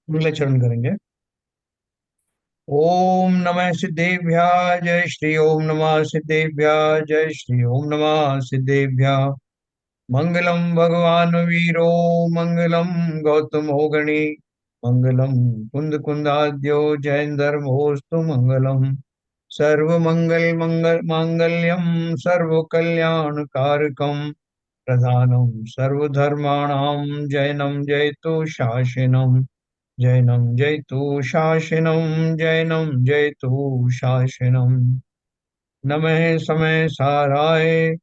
मंगलाचरण करेंगे। ओम नमः सिद्धेभ्यः जय श्री ओम नमः सिद्धेभ्यः जय श्री ओम नमः सिद्धेभ्यः। मंगलम भगवान वीरो मंगलम गौतमो गणी मंगलम कुंद कुंदाद्यो जयंदर्भोस्तु मंगलम। सर्व मंगल मंगल मांगल्यम सर्व कल्याण कारकम प्रधानम सर्वधर्माणां जैनम जयतु शासनम। जैनं जयतु शासनं जैनं जयतु शासनम्। नमः समय साराय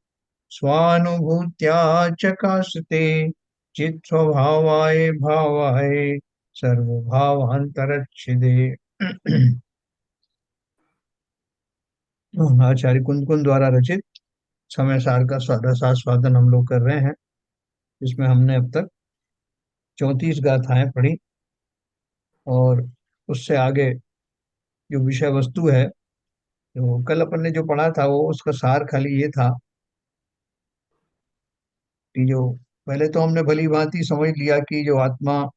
स्वानुभूत्या चकासते चित् स्वभावाय भावाय सर्वभावांतरच्छिदे। आचार्य कुंद कुंद द्वारा रचित समय सार का रसास्वादन हम लोग कर रहे हैं। इसमें हमने अब तक 34 गाथाएं पढ़ी और उससे आगे जो विषय वस्तु है, तो कल अपन ने जो पढ़ा था वो उसका सार खाली ये था कि जो पहले तो हमने भली भांति समझ लिया कि जो आत्मा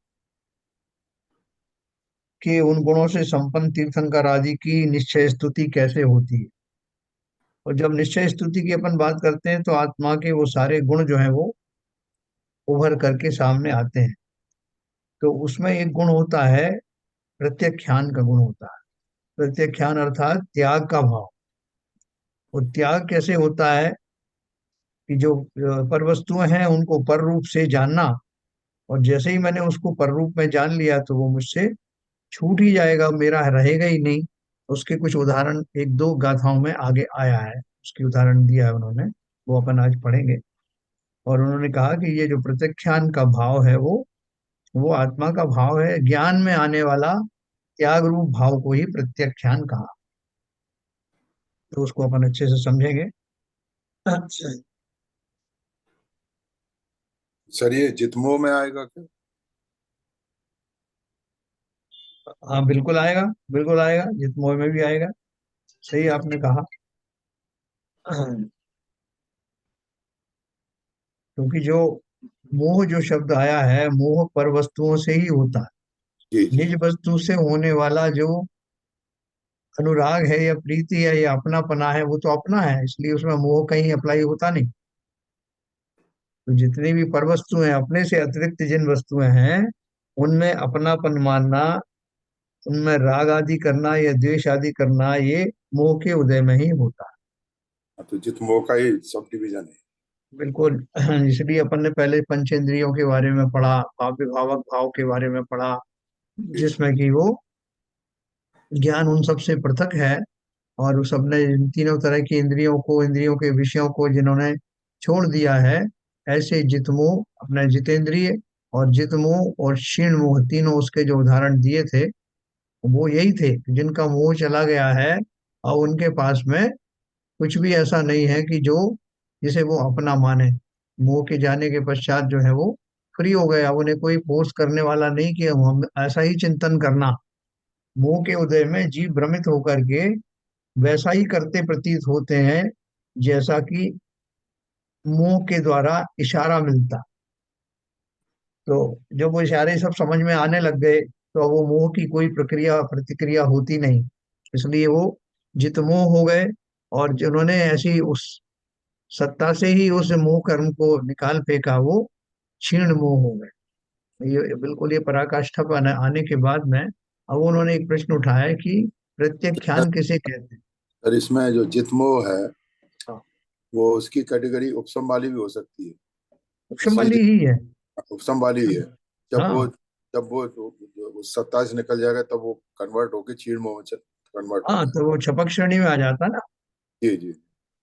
के उन गुणों से संपन्न तीर्थंकर आदि की निश्चय स्तुति कैसे होती है। और जब निश्चय स्तुति की अपन बात करते हैं तो आत्मा के वो सारे गुण जो है वो उभर करके सामने आते हैं। तो उसमें एक गुण होता है, प्रत्याख्यान का गुण होता है। प्रत्याख्यान अर्थात त्याग का भाव। और त्याग कैसे होता है कि जो पर वस्तुएं हैं उनको पर रूप से जानना, और जैसे ही मैंने उसको पर रूप में जान लिया तो वो मुझसे छूट ही जाएगा, मेरा रहेगा ही नहीं। उसके कुछ उदाहरण एक दो गाथाओं में आगे आया है, उसकी उदाहरण दिया है उन्होंने, वो अपन आज पढ़ेंगे। और उन्होंने कहा कि ये जो प्रत्याख्यान का भाव है वो आत्मा का भाव है, ज्ञान में आने वाला त्याग रूप भाव को ही प्रत्याख्यान कहा। तो उसको अपन अच्छे से समझेंगे। अच्छा। सर ये जितमो में आएगा क्या? हाँ बिल्कुल आएगा, बिल्कुल आएगा, जितमोह में भी आएगा। सही आपने कहा। क्योंकि जो मोह जो शब्द आया है, मोह पर वस्तुओं से ही होता है। जी जी। निज वस्तु से होने वाला जो अनुराग है या प्रीति है या अपनापना है, वो तो अपना है, इसलिए उसमें मोह कहीं अप्लाई होता नहीं। तो जितनी भी पर वस्तुएं अपने से अतिरिक्त जिन वस्तुएं हैं, उनमें अपनापन मानना, उनमें राग आदि करना या द्वेष आदि करना, ये मोह के उदय में ही होता हाँ, तो जितमो का ही सब डिवीजन है। है। बिल्कुल। इसलिए अपन ने पहले पंचेंद्रियों के बारे में पढ़ा, भाव्य भावक भाव के बारे में पढ़ा, जी जी। जिसमें कि वो ज्ञान उन सब से पृथक है। और उस सबने इन तीनों तरह की इंद्रियों को, इंद्रियों के विषयों को जिन्होंने छोड़ दिया है, ऐसे जितमोह अपने जितेंद्रिय और जितमोह और क्षीण मोह, तीनों उसके जो उदाहरण दिए थे वो यही थे, जिनका मोह चला गया है और उनके पास में कुछ भी ऐसा नहीं है कि जो जिसे वो अपना माने। मोह के जाने के पश्चात जो है वो फ्री हो गया, उन्हें कोई फोर्स करने वाला नहीं कि हम ऐसा ही चिंतन करना। मोह के उदय में जीव भ्रमित होकर के वैसा ही करते प्रतीत होते हैं जैसा कि मुंह के द्वारा इशारा मिलता। तो जब वो इशारे सब समझ में आने लग गए तो अब वो मोह की कोई प्रक्रिया प्रतिक्रिया होती नहीं, इसलिए वो जितमोह हो गए। और जिन्होंने ऐसी उस सत्ता से ही उस मोह कर्म को निकाल फेंका, वो क्षीण मोह हो गए। ये बिल्कुल ये पराकाष्ठा पर आने के बाद में अब उन्होंने एक प्रश्न उठाया है कि सर प्रत्याख्यान किसे कहते हैं। सर, इसमें जो जितमो है हाँ, वो उसकी कैटेगरी उपसम वाली भी हो सकती है। उपशम सही वाली ही है। उपसम वाली ही है। जब वो हाँ। जब वो उस सत्ता से निकल जाएगा तब वो कन्वर्ट होके चीड़ मोह में कन्वर्ट हाँ होता है। तो वो छपक श्रेणी में आ जाता ना। जी जी।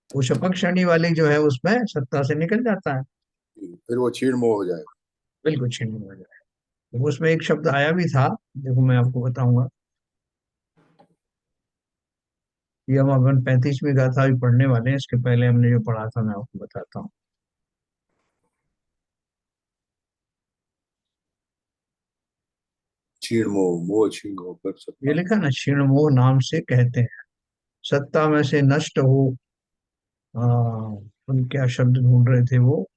वो शपथ श्रेणी वाली जो है उसमें सत्ता से निकल जाता है। जी, फिर वो चीड़ मोह हो जाएगा। बिल्कुल छीन हो जाए। तो उसमें एक शब्द आया भी था, देखो मैं आपको बताऊंगा। ये हम अपन 35वीं गाथा भी पढ़ने वाले हैं, इसके पहले हमने जो पढ़ा था मैं आपको बताता हूँ। चीड़ मोह मोह छीण होकर ये सत्ता। लिखा ना, क्षीण मोह नाम से कहते हैं, सत्ता में से नष्ट हो। आ, उन क्या शब्द ढूंढ रहे थे वो,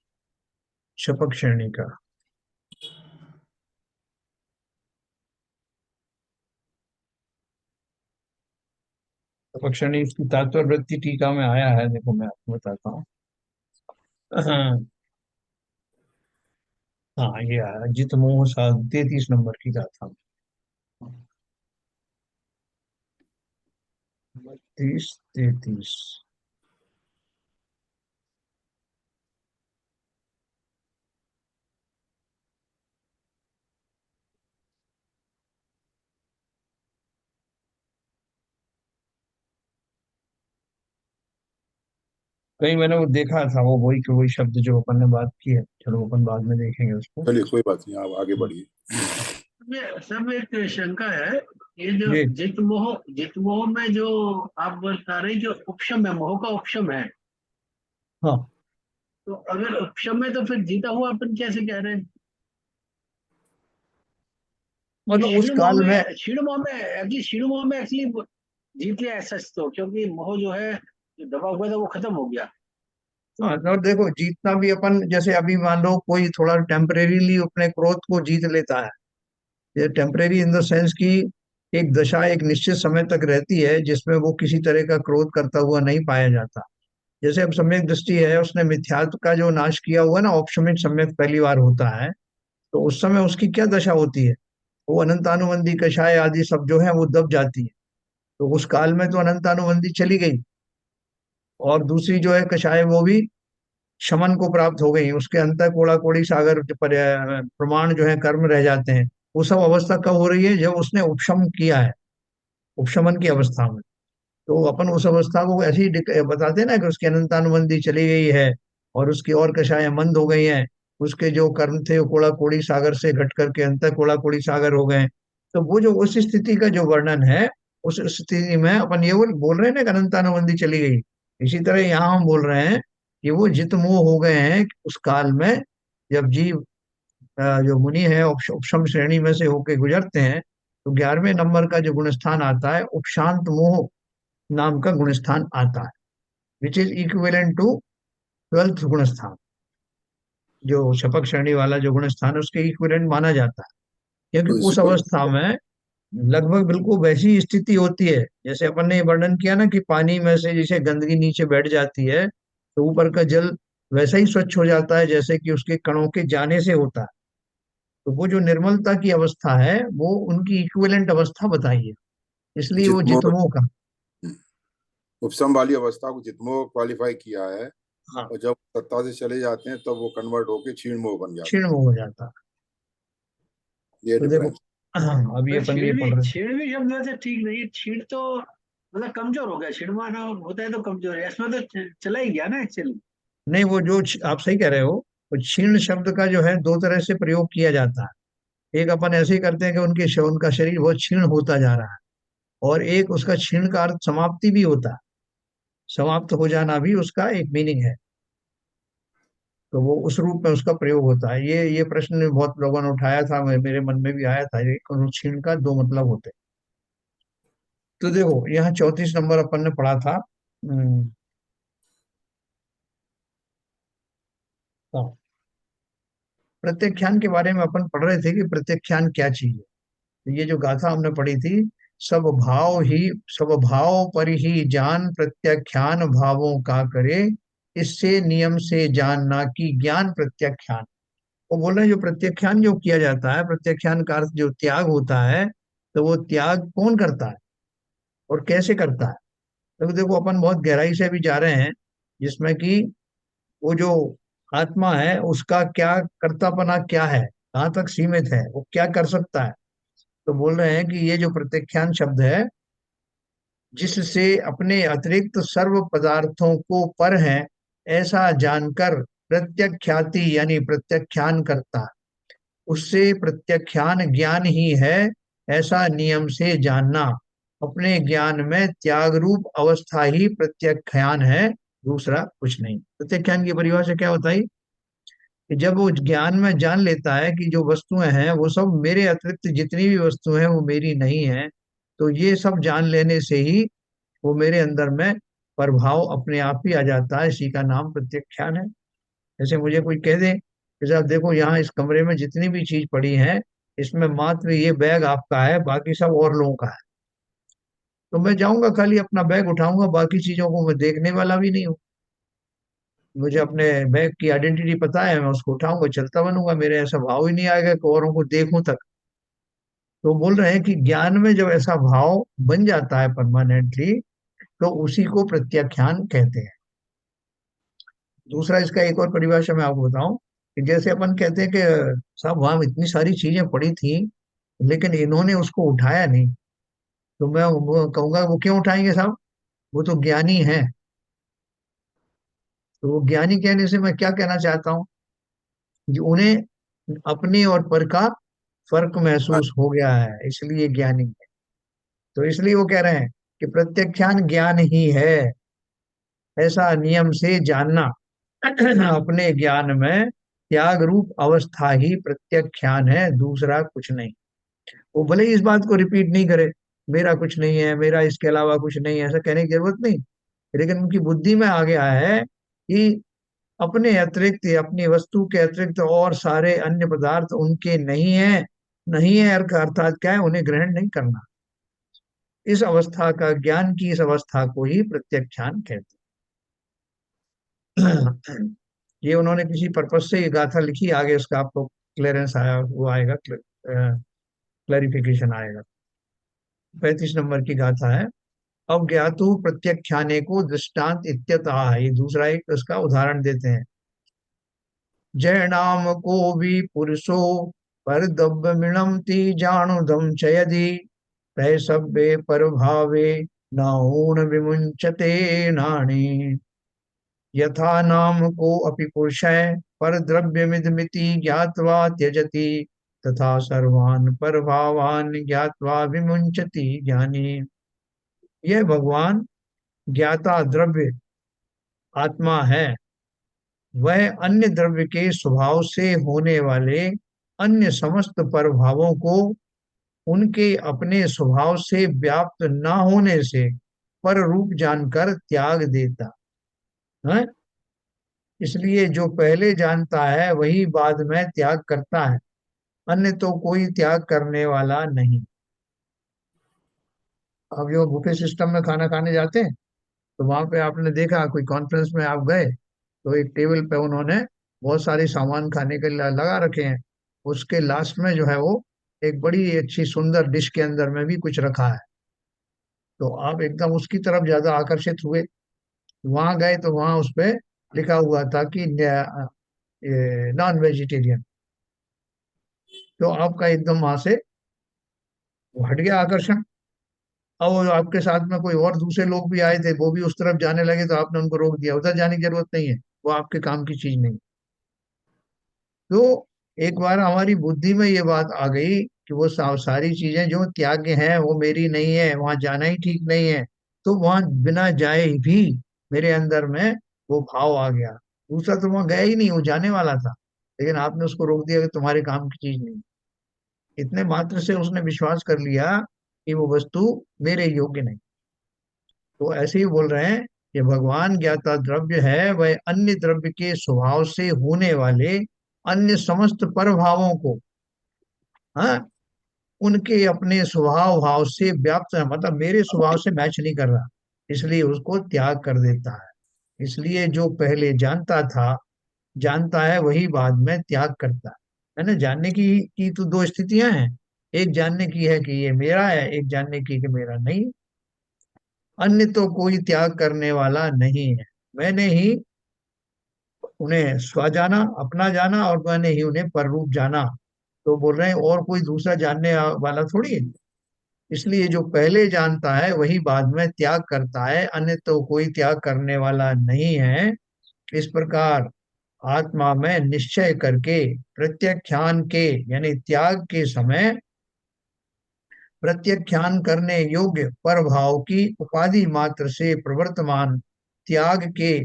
शपक श्रेणी का। पक्षणी इसकी तात्पर्य वृत्ति टीका में आया है, देखो मैं आपको बताता हूँ। हाँ, हाँ ये आया, जित मोह साध 33 नंबर की गाथा। 32 33। कहीं मैंने वो देखा था, वो वही के वही शब्द जो अपन ने बात की है, चलो अपन बाद में देखेंगे उसको। चलिए कोई बात नहीं, आप आगे बढ़िए। ये सब एक शंका है। ये जो जी। जित मोह में जो आप बता रहे जो उपशम है, मोह का उपशम है, हाँ, तो अगर उपशम है तो फिर जीता हुआ अपन कैसे कह रहे हैं? ये मतलब उस काल में। क्षीण मोह में एक्चुअली जीत लिया ऐसा तो, क्योंकि मोह जो है जो दबा हुआ था वो खत्म हो गया। हाँ, और देखो जीतना भी अपन, जैसे अभी मान लो कोई थोड़ा टेम्परेरीली अपने क्रोध को जीत लेता है। ये टेम्परेरी इन द सेंस कि एक दशा एक निश्चित समय तक रहती है जिसमें वो किसी तरह का क्रोध करता हुआ नहीं पाया जाता। जैसे अब सम्यक दृष्टि है, उसने मिथ्यात्व का जो नाश किया हुआ ना, औपशमिक सम्यक पहली बार होता है, तो उस समय उसकी क्या दशा होती है? वो अनंतानुबंधी कषाय आदि सब जो है वो दब जाती है। तो उस काल में तो अनंतानुबंधी चली गई, और दूसरी जो है कषाय वो भी शमन को प्राप्त हो गई, उसके अंतर कोड़ा कोड़ी सागर प्रमाण जो है कर्म रह जाते हैं। वो सब अवस्था कब हो रही है? जब उसने उपशम किया है, उपशमन की अवस्था में। तो अपन उस अवस्था को ऐसे ही बताते हैं ना कि उसकी अनंतानुबंधी चली गई है और उसकी और कषाएं मंद हो गई हैं। उसके जो कर्म थे वो कोड़ा कोड़ी सागर से घट करके अंतर कोड़ा कोड़ी सागर हो गए। तो वो जो उस स्थिति का जो वर्णन है, उस स्थिति में अपन ये बोल रहे हैं ना कि अनंतानुबंधी चली गई। इसी तरह यहाँ हम बोल रहे हैं कि वो जित मोह हो गए हैं उस काल में, जब जीव जो मुनि है उपशम श्रेणी में से होके गुजरते हैं, तो 11वें नंबर का जो गुणस्थान आता है उपशांत मोह नाम का गुणस्थान आता है, which is equivalent to 12th गुणस्थान। जो शपक श्रेणी वाला जो गुणस्थान है उसके इक्विवेलेंट माना जाता है, क्योंकि तो उस इसको अवस्था में लगभग बिल्कुल वैसी स्थिति होती है जैसे अपन ने वर्णन किया ना कि पानी में से जैसे गंदगी नीचे बैठ जाती है, तो ऊपर का जल वैसा ही स्वच्छ हो जाता है जैसे कि उसके कणों के जाने से होता है। तो वो जो निर्मलता की अवस्था है वो उनकी इक्विवेलेंट अवस्था बताई है, इसलिए वो जितमो जितमोह का। उपसम वाली अवस्था को जितमो क्वालिफाई किया है। हाँ, और जब सत्ता से चले जाते हैं तब वो कन्वर्ट होके क्षीण मोह बन जाते क्षीण मोह हो जाता है। हैं, ये तो देखो, डिफरेंस। हाँ अभी पर अपन ये पढ़ रहे छीण भी शब्द वैसे ठीक नहीं है। छीण तो मतलब कमजोर हो गया, छीण माना होता है तो कमजोर है, इसमें तो चला ही गया ना एक्चुअली। हैं। नहीं, वो जो आप सही कह रहे हो, वो क्षीण शब्द का जो है दो तरह से प्रयोग किया जाता है। एक अपन ऐसे ही करते हैं कि उनका शरीर बहुत क्षीण होता जा रहा है, और एक उसका क्षीण का अर्थ समाप्ति भी होता है। समाप्त हो जाना भी उसका एक मीनिंग है। तो वो उस रूप में उसका प्रयोग होता है। ये प्रश्न बहुत लोगों ने उठाया था, मेरे मन में भी आया था, ये क्षीण का दो मतलब होते हैं। तो देखो यहाँ 34 नंबर अपन ने पढ़ा था। हाँ, प्रत्याख्यान के बारे में अपन पढ़ रहे थे कि प्रत्याख्यान क्या चीज है। तो ये जो गाथा हमने पढ़ी थी, सब भाव ही सब भाव पर ही जान प्रत्याख्यान भावों का करे, इससे नियम से जानना कि ज्ञान प्रत्याख्यान। वो बोल रहे हैं जो प्रत्याख्यान जो किया जाता है, प्रत्याख्यान का अर्थ जो त्याग होता है, तो वो त्याग कौन करता है और कैसे करता है? तो देखो अपन बहुत गहराई से भी जा रहे हैं, जिसमें कि वो जो आत्मा है उसका क्या कर्तापना क्या है, कहाँ तक सीमित है, वो क्या कर सकता है। तो बोल रहे हैं कि ये जो प्रत्याख्यान शब्द है, जिससे अपने अतिरिक्त सर्व पदार्थों को पर है ऐसा जानकर प्रत्याख्याति यानी प्रत्याख्यान करता, उससे प्रत्याख्यान ज्ञान ही है ऐसा नियम से जानना। अपने ज्ञान में त्याग रूप अवस्था ही प्रत्याख्यान है, दूसरा कुछ नहीं। प्रत्याख्यान की परिभाषा क्या होता है? कि जब वो ज्ञान में जान लेता है कि जो वस्तुएं हैं वो सब मेरे अतिरिक्त जितनी भी वस्तुएं हैं वो मेरी नहीं है, तो ये सब जान लेने से ही वो मेरे अंदर में प्रभाव अपने आप ही आ जाता है। इसी का नाम प्रत्याख्यान है। जैसे मुझे कोई कह दे, जैसे आप देखो यहाँ इस कमरे में जितनी भी चीज पड़ी है, इसमें मात्र ये बैग आपका है, बाकी सब और लोगों का है। तो मैं जाऊंगा खाली अपना बैग उठाऊंगा, बाकी चीजों को मैं देखने वाला भी नहीं हूँ। मुझे अपने बैग की आइडेंटिटी पता है, मैं उसको उठाऊंगा चलता बनूंगा, मेरे ऐसा भाव ही नहीं आएगा कि औरों को देखूं तक। तो बोल रहे हैं कि ज्ञान में जब ऐसा भाव बन जाता है परमानेंटली, तो उसी को प्रत्याख्यान कहते हैं। दूसरा इसका एक और परिभाषा मैं आपको बताऊं कि जैसे अपन कहते हैं कि साहब वहां इतनी सारी चीजें पड़ी थी लेकिन इन्होंने उसको उठाया नहीं, तो मैं वो कहूंगा वो क्यों उठाएंगे साहब, वो तो ज्ञानी है। तो वो ज्ञानी कहने से मैं क्या कहना चाहता हूँ कि उन्हें अपने और पर का फर्क हाँ, महसूस हो गया है, इसलिए ज्ञानी है। तो इसलिए वो कह रहे हैं कि प्रत्याख्यान ज्ञान ही है, ऐसा नियम से जानना। अपने ज्ञान में त्याग रूप अवस्था ही प्रत्याख्यान है, दूसरा कुछ नहीं। वो भले ही इस बात को रिपीट नहीं करे, मेरा कुछ नहीं है, मेरा इसके अलावा कुछ नहीं है, ऐसा कहने की जरूरत नहीं, लेकिन उनकी बुद्धि में आ गया है कि अपने अतिरिक्त, अपनी वस्तु के अतिरिक्त और सारे अन्य पदार्थ उनके नहीं है। नहीं है अर्थात क्या है, उन्हें ग्रहण नहीं करना। इस अवस्था का, ज्ञान की इस अवस्था को ही प्रत्याख्यान कहते हैं। ये उन्होंने किसी पर्पज से ये गाथा लिखी, आगे उसका आपको क्लियरेंस आया, वो आएगा, क्लैरिफिकेशन आएगा। 35 नंबर की गाथा है। अज्ञातु प्रत्याख्याने को दृष्टांत इत्यतः, ये दूसरा एक उसका उदाहरण देते हैं। जय नाम को भी पुरुषो पर दब्बमिणम ती जानुदम चयदि तय सभ्य पर भावे नाऊण विमुंचते नाणी। यथा नाम को अपि पुरुषः पर द्रव्यमिदमिति ज्ञात्वा त्यजति तथा सर्वान् पर भावान् ज्ञात्वा विमुंचति ज्ञानी। यह भगवान ज्ञाता द्रव्य आत्मा है, वह अन्य द्रव्य के स्वभाव से होने वाले अन्य समस्त प्रभावों को उनके अपने स्वभाव से व्याप्त न होने से पर रूप जानकर त्याग देता है। इसलिए जो पहले जानता है वही बाद में त्याग करता है, अन्य तो कोई त्याग करने वाला नहीं। अब जो बुफे सिस्टम में खाना खाने जाते हैं, तो वहां पे आपने देखा, कोई कॉन्फ्रेंस में आप गए तो एक टेबल पे उन्होंने बहुत सारे सामान खाने के लिए लगा रखे हैं, उसके लास्ट में जो है वो एक बड़ी अच्छी सुंदर डिश के अंदर में भी कुछ रखा है। तो आप एकदम उसकी तरफ ज्यादा आकर्षित हुए, वहां गए तो वहां उस पे लिखा हुआ था कि नॉन वेजिटेरियन। तो आपका एकदम वहां से वो हट गया आकर्षण। अब वो आपके साथ में कोई और दूसरे लोग भी आए थे, वो भी उस तरफ जाने लगे, तो आपने उनको रोक दिया, उधर जाने की जरूरत नहीं है, वो आपके काम की चीज नहीं। तो एक बार हमारी बुद्धि में ये बात आ गई कि वो सारी चीजें जो त्याग हैं वो मेरी नहीं है, वहां जाना ही ठीक नहीं है, तो वहां बिना जाए भी मेरे अंदर में वो भाव आ गया। दूसरा तो वहां गया ही नहीं, वो जाने वाला था, लेकिन आपने उसको रोक दिया कि तुम्हारे काम की चीज नहीं। इतने मात्र से उसने विश्वास कर लिया कि वो वस्तु मेरे योग्य नहीं। तो ऐसे ही बोल रहे हैं कि भगवान ज्ञाता द्रव्य है, वह अन्य द्रव्य के स्वभाव से होने वाले अन्य समस्त प्रभावों को, हाँ, उनके अपने स्वभाव भाव से व्याप्त है, मतलब मेरे स्वभाव से मैच नहीं कर रहा, इसलिए उसको त्याग कर देता है। इसलिए जो पहले जानता था, जानता है, वही बाद में त्याग करता है ना। जानने की तो दो स्थितियां हैं, एक जानने की है कि ये मेरा है, एक जानने की कि मेरा नहीं। अन्य तो कोई त्याग करने वाला नहीं है, मैंने ही उन्हें स्व जाना, अपना जाना, और मैंने ही उन्हें पररूप जाना। तो बोल रहे हैं और कोई दूसरा जानने वाला थोड़ी है। इसलिए जो पहले जानता है वही बाद में त्याग करता है, अन्य तो कोई त्याग करने वाला नहीं है। इस प्रकार आत्मा में निश्चय करके प्रत्याख्यान के यानी त्याग के समय प्रत्याख्यान करने योग्य पर भाव की उपाधि मात्र से प्रवर्तमान त्याग के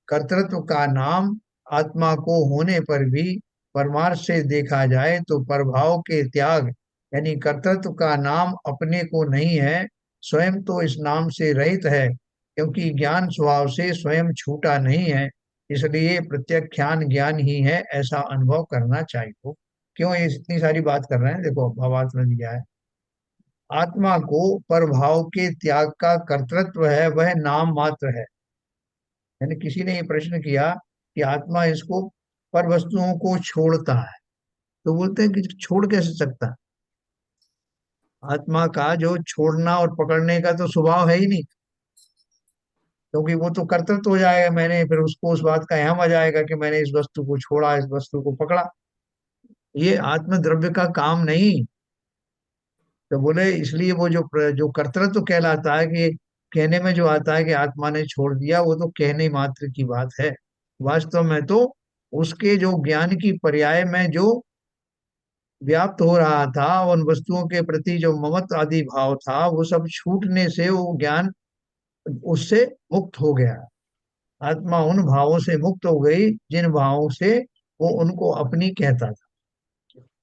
कर्तृत्व का नाम आत्मा को होने पर भी परमार्थ से देखा जाए तो प्रभाव के त्याग यानी कर्तृत्व का नाम अपने को नहीं है, स्वयं तो इस नाम से रहित है, क्योंकि ज्ञान स्वभाव से स्वयं छूटा नहीं है। इसलिए प्रत्याख्यान ज्ञान ही है, ऐसा अनुभव करना चाहिए। क्यों ये इतनी सारी बात कर रहे हैं, देखो भावार्थ में दिया है। आत्मा को परभाव के त्याग का कर्तृत्व है, वह नाम मात्र है। यानी किसी ने ये प्रश्न किया कि आत्मा इसको पर वस्तुओं को छोड़ता है, तो बोलते हैं कि छोड़ कैसे सकता है? आत्मा का जो छोड़ना और पकड़ने का तो स्वभाव है ही नहीं, क्योंकि वो तो कर्तृत्व हो जाएगा, मैंने फिर उसको उस बात का अहम आ जाएगा कि मैंने इस वस्तु को छोड़ा, इस वस्तु को पकड़ा। ये आत्म द्रव्य का काम नहीं। तो बोले इसलिए वो जो कर्तृत्व कहलाता है, कि कहने में जो आता है कि आत्मा ने छोड़ दिया, वो तो कहने मात्र की बात है। वास्तव में तो उसके जो ज्ञान की पर्याय में जो व्याप्त हो रहा था, उन वस्तुओं के प्रति जो ममत्व आदि भाव था, वो सब छूटने से वो ज्ञान उससे मुक्त हो गया। आत्मा उन भावों से मुक्त हो गई जिन भावों से वो उनको अपनी कहता था।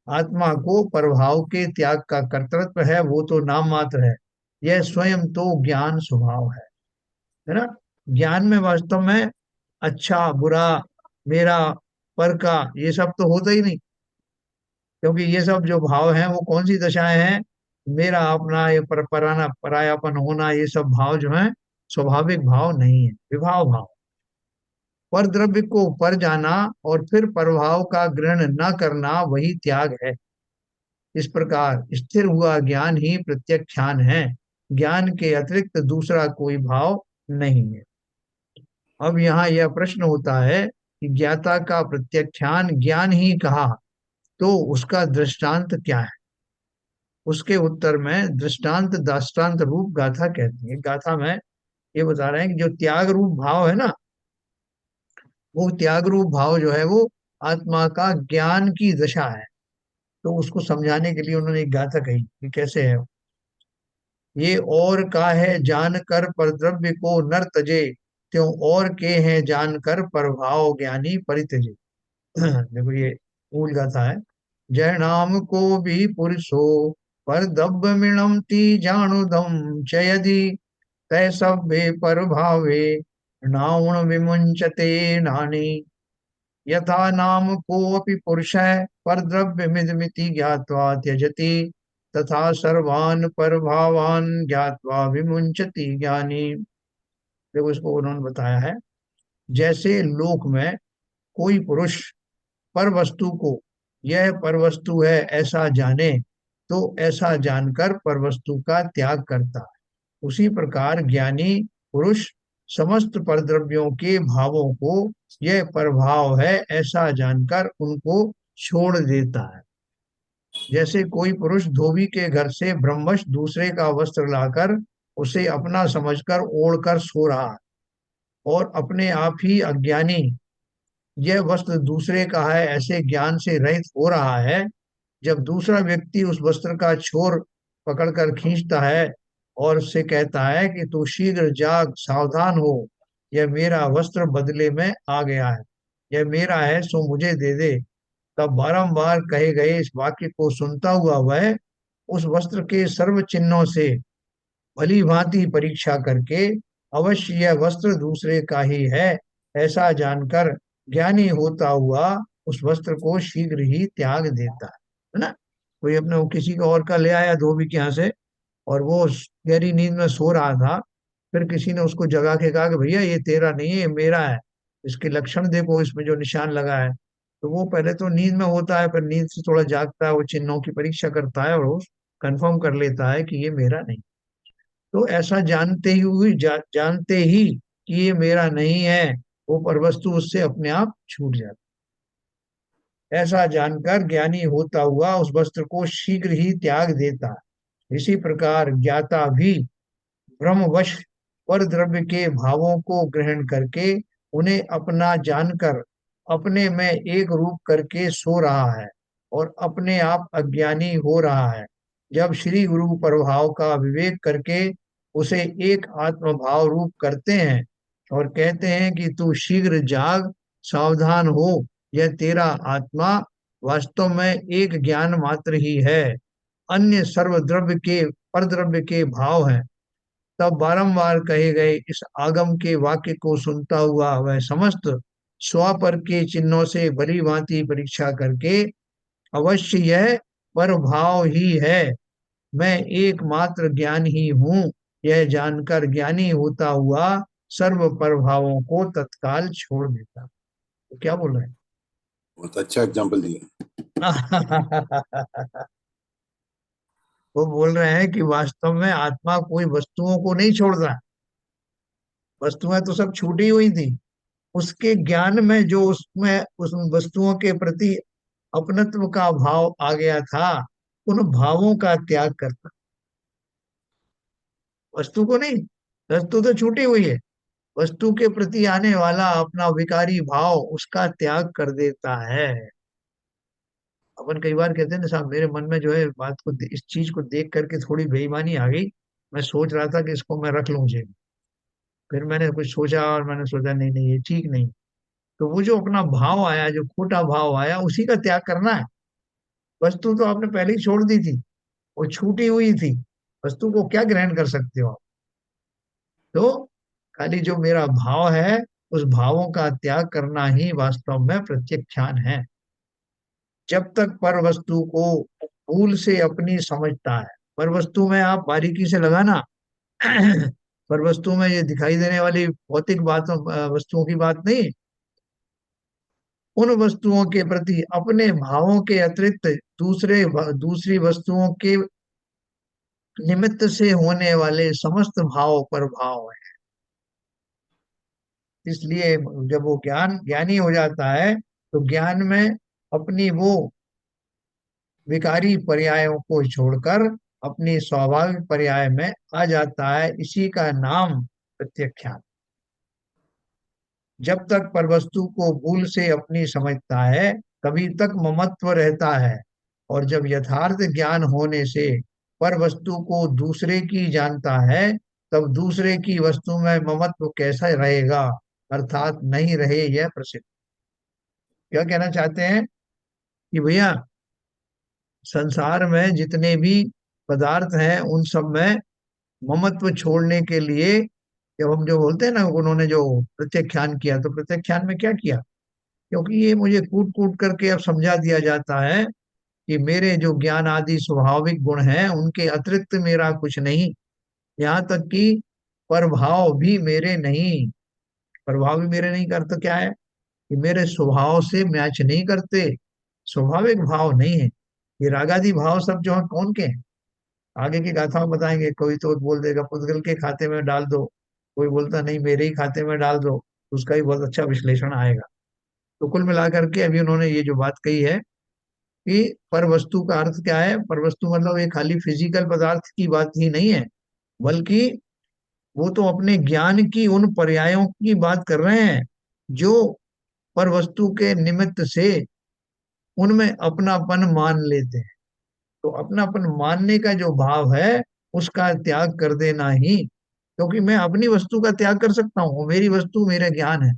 आत्मा को परभाव के त्याग का कर्तृत्व है, वो तो नाम मात्र है। यह स्वयं तो ज्ञान स्वभाव है ना। ज्ञान में वास्तव में अच्छा बुरा, मेरा, पर का, ये सब तो होता ही नहीं। क्योंकि ये सब जो भाव हैं वो कौन सी दशाएं हैं? मेरा अपना, ये पराना परायापन होना, ये सब भाव जो हैं स्वाभाविक भाव नहीं है, विभाव भाव। पर द्रव्य को पर जाना और फिर प्रभाव का ग्रहण न करना, वही त्याग है। इस प्रकार स्थिर हुआ ज्ञान ही प्रत्यक्षान है। ज्ञान के अतिरिक्त दूसरा कोई भाव नहीं है। अब यहाँ यह प्रश्न होता है कि ज्ञाता का प्रत्यक्षान ज्ञान ही कहा, तो उसका दृष्टांत क्या है? उसके उत्तर में दृष्टांत दाष्टान्त रूप गाथा कहती है। गाथा में ये बता रहे हैं कि जो त्याग रूप भाव है ना, वो त्याग रूप भाव जो है वो आत्मा का ज्ञान की दशा है। तो उसको समझाने के लिए उन्होंने एक गाथा कही कि कैसे है ये। और का है जान कर पर द्रव्य को नर तजे, त्यों और के हैं जान कर पर भाव ज्ञानी परितजे। देखो ये मूल गाथा है। जय नाम को भी पुरुषो पर दब्ब मिणमती जानुदम चयदि, तय सभ्य पर भावे नाउण विमुंचते नानी। यथा नाम कोऽपि पुरुषः परद्रव्यमिदमिति ज्ञात्वा त्यजति, तथा सर्वान् परभावान् ज्ञात्वा विमुंचति ज्ञानी। देखो इसको उन्होंने बताया है, जैसे लोक में कोई पुरुष पर वस्तु को यह पर वस्तु है ऐसा जाने, तो ऐसा जानकर पर वस्तु का त्याग करता है। उसी प्रकार ज्ञानी पुरुष समस्त परद्रव्यों के भावों को यह प्रभाव है ऐसा जानकर उनको छोड़ देता है। जैसे कोई पुरुष धोबी के घर से ब्रह्मश दूसरे का वस्त्र लाकर उसे अपना समझकर ओढ़कर सो रहा है, और अपने आप ही अज्ञानी यह वस्त्र दूसरे का है ऐसे ज्ञान से रहित हो रहा है। जब दूसरा व्यक्ति उस वस्त्र का छोर पकड़कर खींचता है और उससे कहता है कि तू शीघ्र जाग, सावधान हो, यह मेरा वस्त्र बदले में आ गया है, यह मेरा है सो मुझे दे दे, तब बारंबार कहे गए इस वाक्य को सुनता हुआ वह उस वस्त्र के सर्व चिन्हों से भली भांति परीक्षा करके अवश्य यह वस्त्र दूसरे का ही है ऐसा जानकर ज्ञानी होता हुआ उस वस्त्र को शीघ्र ही त्याग देता है ना। कोई अपने वो किसी का और का ले आया धोबी के यहाँ से, और वो गहरी नींद में सो रहा था। फिर किसी ने उसको जगा के कहा कि भैया ये तेरा नहीं है, ये मेरा है, इसके लक्षण देखो, इसमें जो निशान लगा है। तो वो पहले तो नींद में होता है, फिर नींद से थोड़ा जागता है, वो चिन्हों की परीक्षा करता है और वो कंफर्म कर लेता है कि ये मेरा नहीं। तो ऐसा जानते ही कि ये मेरा नहीं है, वो पर वस्तु उससे अपने आप छूट जाती। ऐसा जानकर ज्ञानी होता हुआ उस वस्त्र को शीघ्र ही त्याग देता है। इसी प्रकार ज्ञाता भी ब्रह्मवश पर द्रव्य के भावों को ग्रहण करके उन्हें अपना जानकर अपने में एक रूप करके सो रहा है और अपने आप अज्ञानी हो रहा है। जब श्री गुरु प्रभाव का विवेक करके उसे एक आत्म भाव रूप करते हैं और कहते हैं कि तू शीघ्र जाग, सावधान हो, यह तेरा आत्मा वास्तव में एक ज्ञान मात्र ही है, अन्य सर्व द्रव्य के पर द्रव्य के भाव हैं। तब बारंबार कहे गए इस आगम के वाक्य को सुनता हुआ वह समस्त स्वापर के चिन्हों से भली भांति परीक्षा करके अवश्य यह पर भाव ही है मैं एकमात्र ज्ञान ही हूँ, यह जानकर ज्ञानी होता हुआ सर्व प्रभावों को तत्काल छोड़ देता। तो क्या बोल रहे बहुत अच्छा एग्जाम्पल दिया। हैं? वो बोल रहे हैं कि वास्तव में आत्मा कोई वस्तुओं को नहीं छोड़ रहा। वस्तुएं तो सब छूटी हुई थी, उसके ज्ञान में जो उसमें उस वस्तुओं के प्रति अपनत्व का भाव आ गया था, उन भावों का त्याग करता। वस्तु को नहीं, वस्तु तो छूटी हुई है, वस्तु के प्रति आने वाला अपना विकारी भाव उसका त्याग कर देता है। अपन कई बार कहते हैं ना साहब, मेरे मन में जो है बात को, इस चीज को देख करके थोड़ी बेईमानी आ गई, मैं सोच रहा था कि इसको मैं रख लूं जेब। फिर मैंने कुछ सोचा और मैंने सोचा नहीं नहीं, ये ठीक नहीं। तो वो जो अपना भाव आया, जो खोटा भाव आया, उसी का त्याग करना है। वस्तु तो आपने पहले ही छोड़ दी थी, वो छूटी हुई थी, वस्तु को क्या ग्रहण कर सकते हो आप? तो खाली जो मेरा भाव है, उस भावों का त्याग करना ही वास्तव में प्रत्यक्षान है। जब तक पर वस्तु को भूल से अपनी समझता है, पर वस्तु में आप बारीकी से लगाना, पर वस्तु में ये दिखाई देने वाली भौतिक बातों, वस्तुओं की बात नहीं, उन वस्तुओं के प्रति अपने भावों के अतिरिक्त दूसरी वस्तुओं के निमित्त से होने वाले समस्त भाव पर भाव है। इसलिए जब वो ज्ञानी हो जाता है, तो ज्ञान में अपनी वो विकारी पर्यायों को छोड़कर अपनी स्वाभाविक पर्याय में आ जाता है। इसी का नाम प्रत्यक्षान। जब तक परवस्तु को भूल से अपनी समझता है, तभी तक ममत्व रहता है। और जब यथार्थ ज्ञान होने से पर वस्तु को दूसरे की जानता है, तब दूसरे की वस्तु में ममत्व कैसा रहेगा, अर्थात नहीं रहे, यह प्रसिद्ध। क्या कहना चाहते हैं कि भैया, संसार में जितने भी पदार्थ हैं, उन सब में ममत्व छोड़ने के लिए, जब हम जो बोलते हैं ना, उन्होंने जो प्रत्याख्यान किया, तो प्रत्याख्यान में क्या किया? क्योंकि ये मुझे कूट कूट करके अब समझा दिया जाता है कि मेरे जो ज्ञान आदि स्वाभाविक गुण हैं, उनके अतिरिक्त मेरा कुछ नहीं। यहाँ तक कि प्रभाव भी मेरे नहीं, प्रभाव भी मेरे नहीं करते। क्या है कि मेरे स्वभाव से मैच नहीं करते, स्वाभाविक भाव नहीं है। ये रागादि भाव सब जो है कौन के हैं, आगे की गाथाओं बताएंगे। कोई तो बोल देगा पुद्गल के खाते में डाल दो, कोई बोलता नहीं मेरे ही खाते में डाल दो, उसका ही बहुत अच्छा विश्लेषण आएगा। तो कुल मिलाकर के अभी उन्होंने ये जो बात कही है कि पर वस्तु का अर्थ क्या है, पर वस्तु मतलब ये खाली फिजिकल पदार्थ की बात ही नहीं है, बल्कि वो तो अपने ज्ञान की उन पर्यायों की बात कर रहे हैं, जो पर वस्तु के निमित्त से उनमें अपनापन मान लेते हैं। तो अपनापन मानने का जो भाव है, उसका त्याग कर देना ही। क्योंकि मैं अपनी वस्तु का त्याग कर सकता हूँ, मेरी वस्तु मेरा ज्ञान है,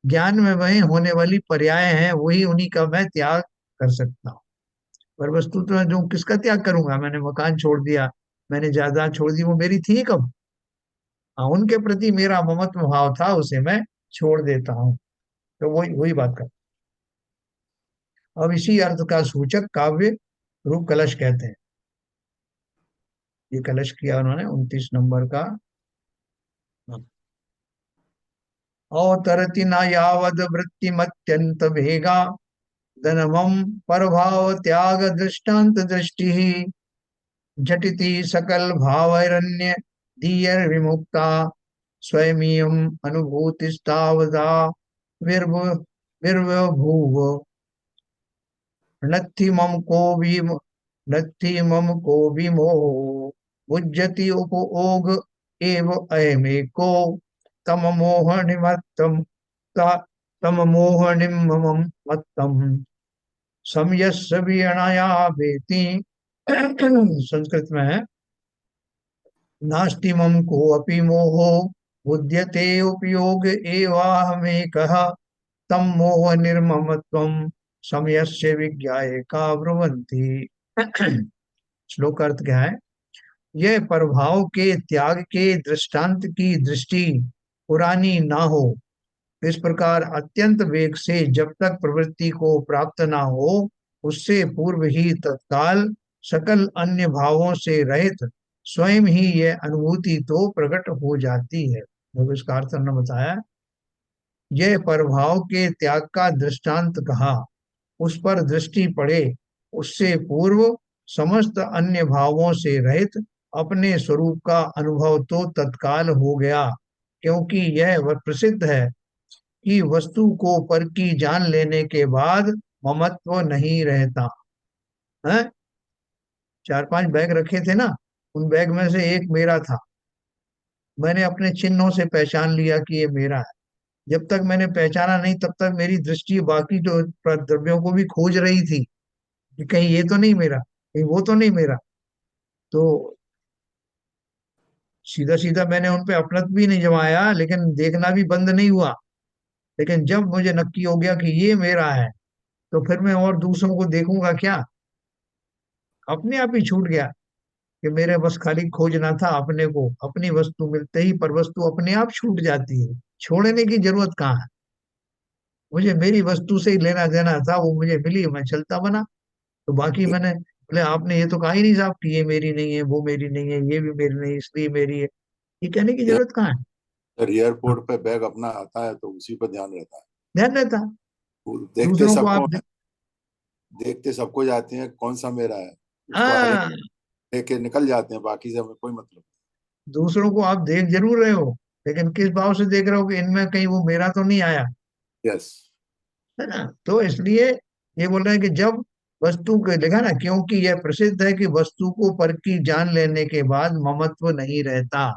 ज्ञान में वही होने वाली पर्याय है, वही उन्हीं का मैं त्याग कर सकता हूँ। पर वस्तु तो जो किसका त्याग करूंगा? मैंने मकान छोड़ दिया, मैंने जायदाद छोड़ दी, वो मेरी थी कब? हाँ, उनके प्रति मेरा ममत्व भाव था, उसे मैं छोड़ देता हूँ। तो वही वही बात कर। अब इसी अर्थ का सूचक काव्य रूप कलश कहते हैं। ये कलश किया उन्होंने 29 नंबर का। अवतरति न यावद वृत्तिमत्यंत भेगा, धनमम परभाव त्याग दृष्टांत दृष्टि, झटिति सकल भावैरण्य दीयर विमुक्ता, स्वयमीयम अनुभूतिस्तावदा विर्भ विर्भूव, नत्थि मम को भी नत्थि मम को भी मोह, बुज्जति उपोग एव अयमेको, तम मोह निमत्तम तम मोह निमम मत्तम, समयस्य विणया वेति। संस्कृत में है, नास्ति मम को अपि मोहो, बुध्यते उपयोग एवाहमेकः, तम मोह निर्ममत्वम समयस्य विज्ञाय का ब्रुवन्ति। श्लोक अर्थ क्या है? यह प्रभाव के त्याग के दृष्टांत की दृष्टि पुरानी ना हो, इस प्रकार अत्यंत वेग से जब तक प्रवृत्ति को प्राप्त ना हो, उससे पूर्व ही तत्काल सकल अन्य भावों से रहित स्वयं ही यह अनुभूति तो प्रकट हो जाती है। देखो इसका अर्थ हमने बताया, यह परभाव के त्याग का दृष्टांत कहा, उस पर दृष्टि पड़े, उससे पूर्व समस्त अन्य भावों से रहित अपने स्वरूप का अनुभव तो तत्काल हो गया, क्योंकि यह प्रसिद्ध है कि वस्तु को पर की जान लेने के बाद ममत्व नहीं रहता है। 4-5 बैग रखे थे ना, उन बैग में से एक मेरा था। मैंने अपने चिन्हों से पहचान लिया कि ये मेरा है। जब तक मैंने पहचाना नहीं तब तक मेरी दृष्टि बाकी जो द्रव्यों को भी खोज रही थी कि कहीं ये तो नहीं मेरा, कहीं वो तो नहीं मेरा। तो सीधा सीधा मैंने उन पे अपनत्व भी नहीं जमाया, लेकिन देखना भी बंद नहीं हुआ। लेकिन जब मुझे नक्की हो गया कि ये मेरा है, तो फिर मैं और दूसरों को देखूंगा क्या? अपने आप ही छूट गया कि मेरे बस खाली खोजना था अपने को। अपनी वस्तु मिलते ही पर वस्तु अपने आप छूट जाती है, छोड़ने की जरूरत कहाँ है। मुझे मेरी वस्तु से ही लेना देना था, वो मुझे मिली, मैं चलता बना। तो बाकी मैंने बोले आपने ये तो कहा ही नहीं साहब कि ये मेरी नहीं है, वो मेरी नहीं है, ये भी मेरी नहीं इसलिए मेरी है। ये कहने की जरूरत कहाँ है? अगर हाँ, एयरपोर्ट पे बैग अपना आता है तो उसी पर ध्यान रहता है। ध्यान रहता। वो देखते दूसरों को सबको आप देखते सबको जाते हैं कौन सा मेरा है, उसको हर एक हाँ, लेके निकल जाते हैं, बाकी से हमें कोई मतलब दूसरों को आप देख जरूर रहे हो, लेकिन किस भाव से देख रहे हो कि इनमें कहीं वो मेरा तो नहीं आया, नहीं। यस। है ना? तो इसलिए ये बोल रहे हैं कि जब वस्तु को देखा ना, क्योंकि यह प्रसिद्ध है कि वस्तु को परखी जान लेने के बाद ममत्व नहीं रहता।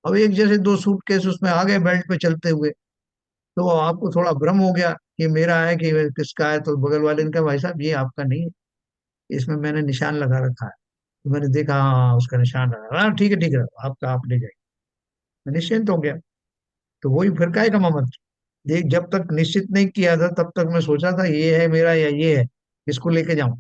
अब एक जैसे दो सूटकेस उसमें आ गए बेल्ट पे चलते हुए, तो आपको थोड़ा भ्रम हो गया कि मेरा है कि किसका है। तो बगल वाले ने कहा भाई साहब ये आपका नहीं है, इसमें मैंने निशान लगा रखा है। तो मैंने देखा हाँ उसका निशान लगा, हाँ ठीक है आपका, आप ले जाइए। मैं निश्चिंत हो गया। तो वही फिर काहे का ममत्व। देख जब तक निश्चित नहीं किया था तब तक मैं सोचा था ये है मेरा या ये है, इसको लेके जाऊं।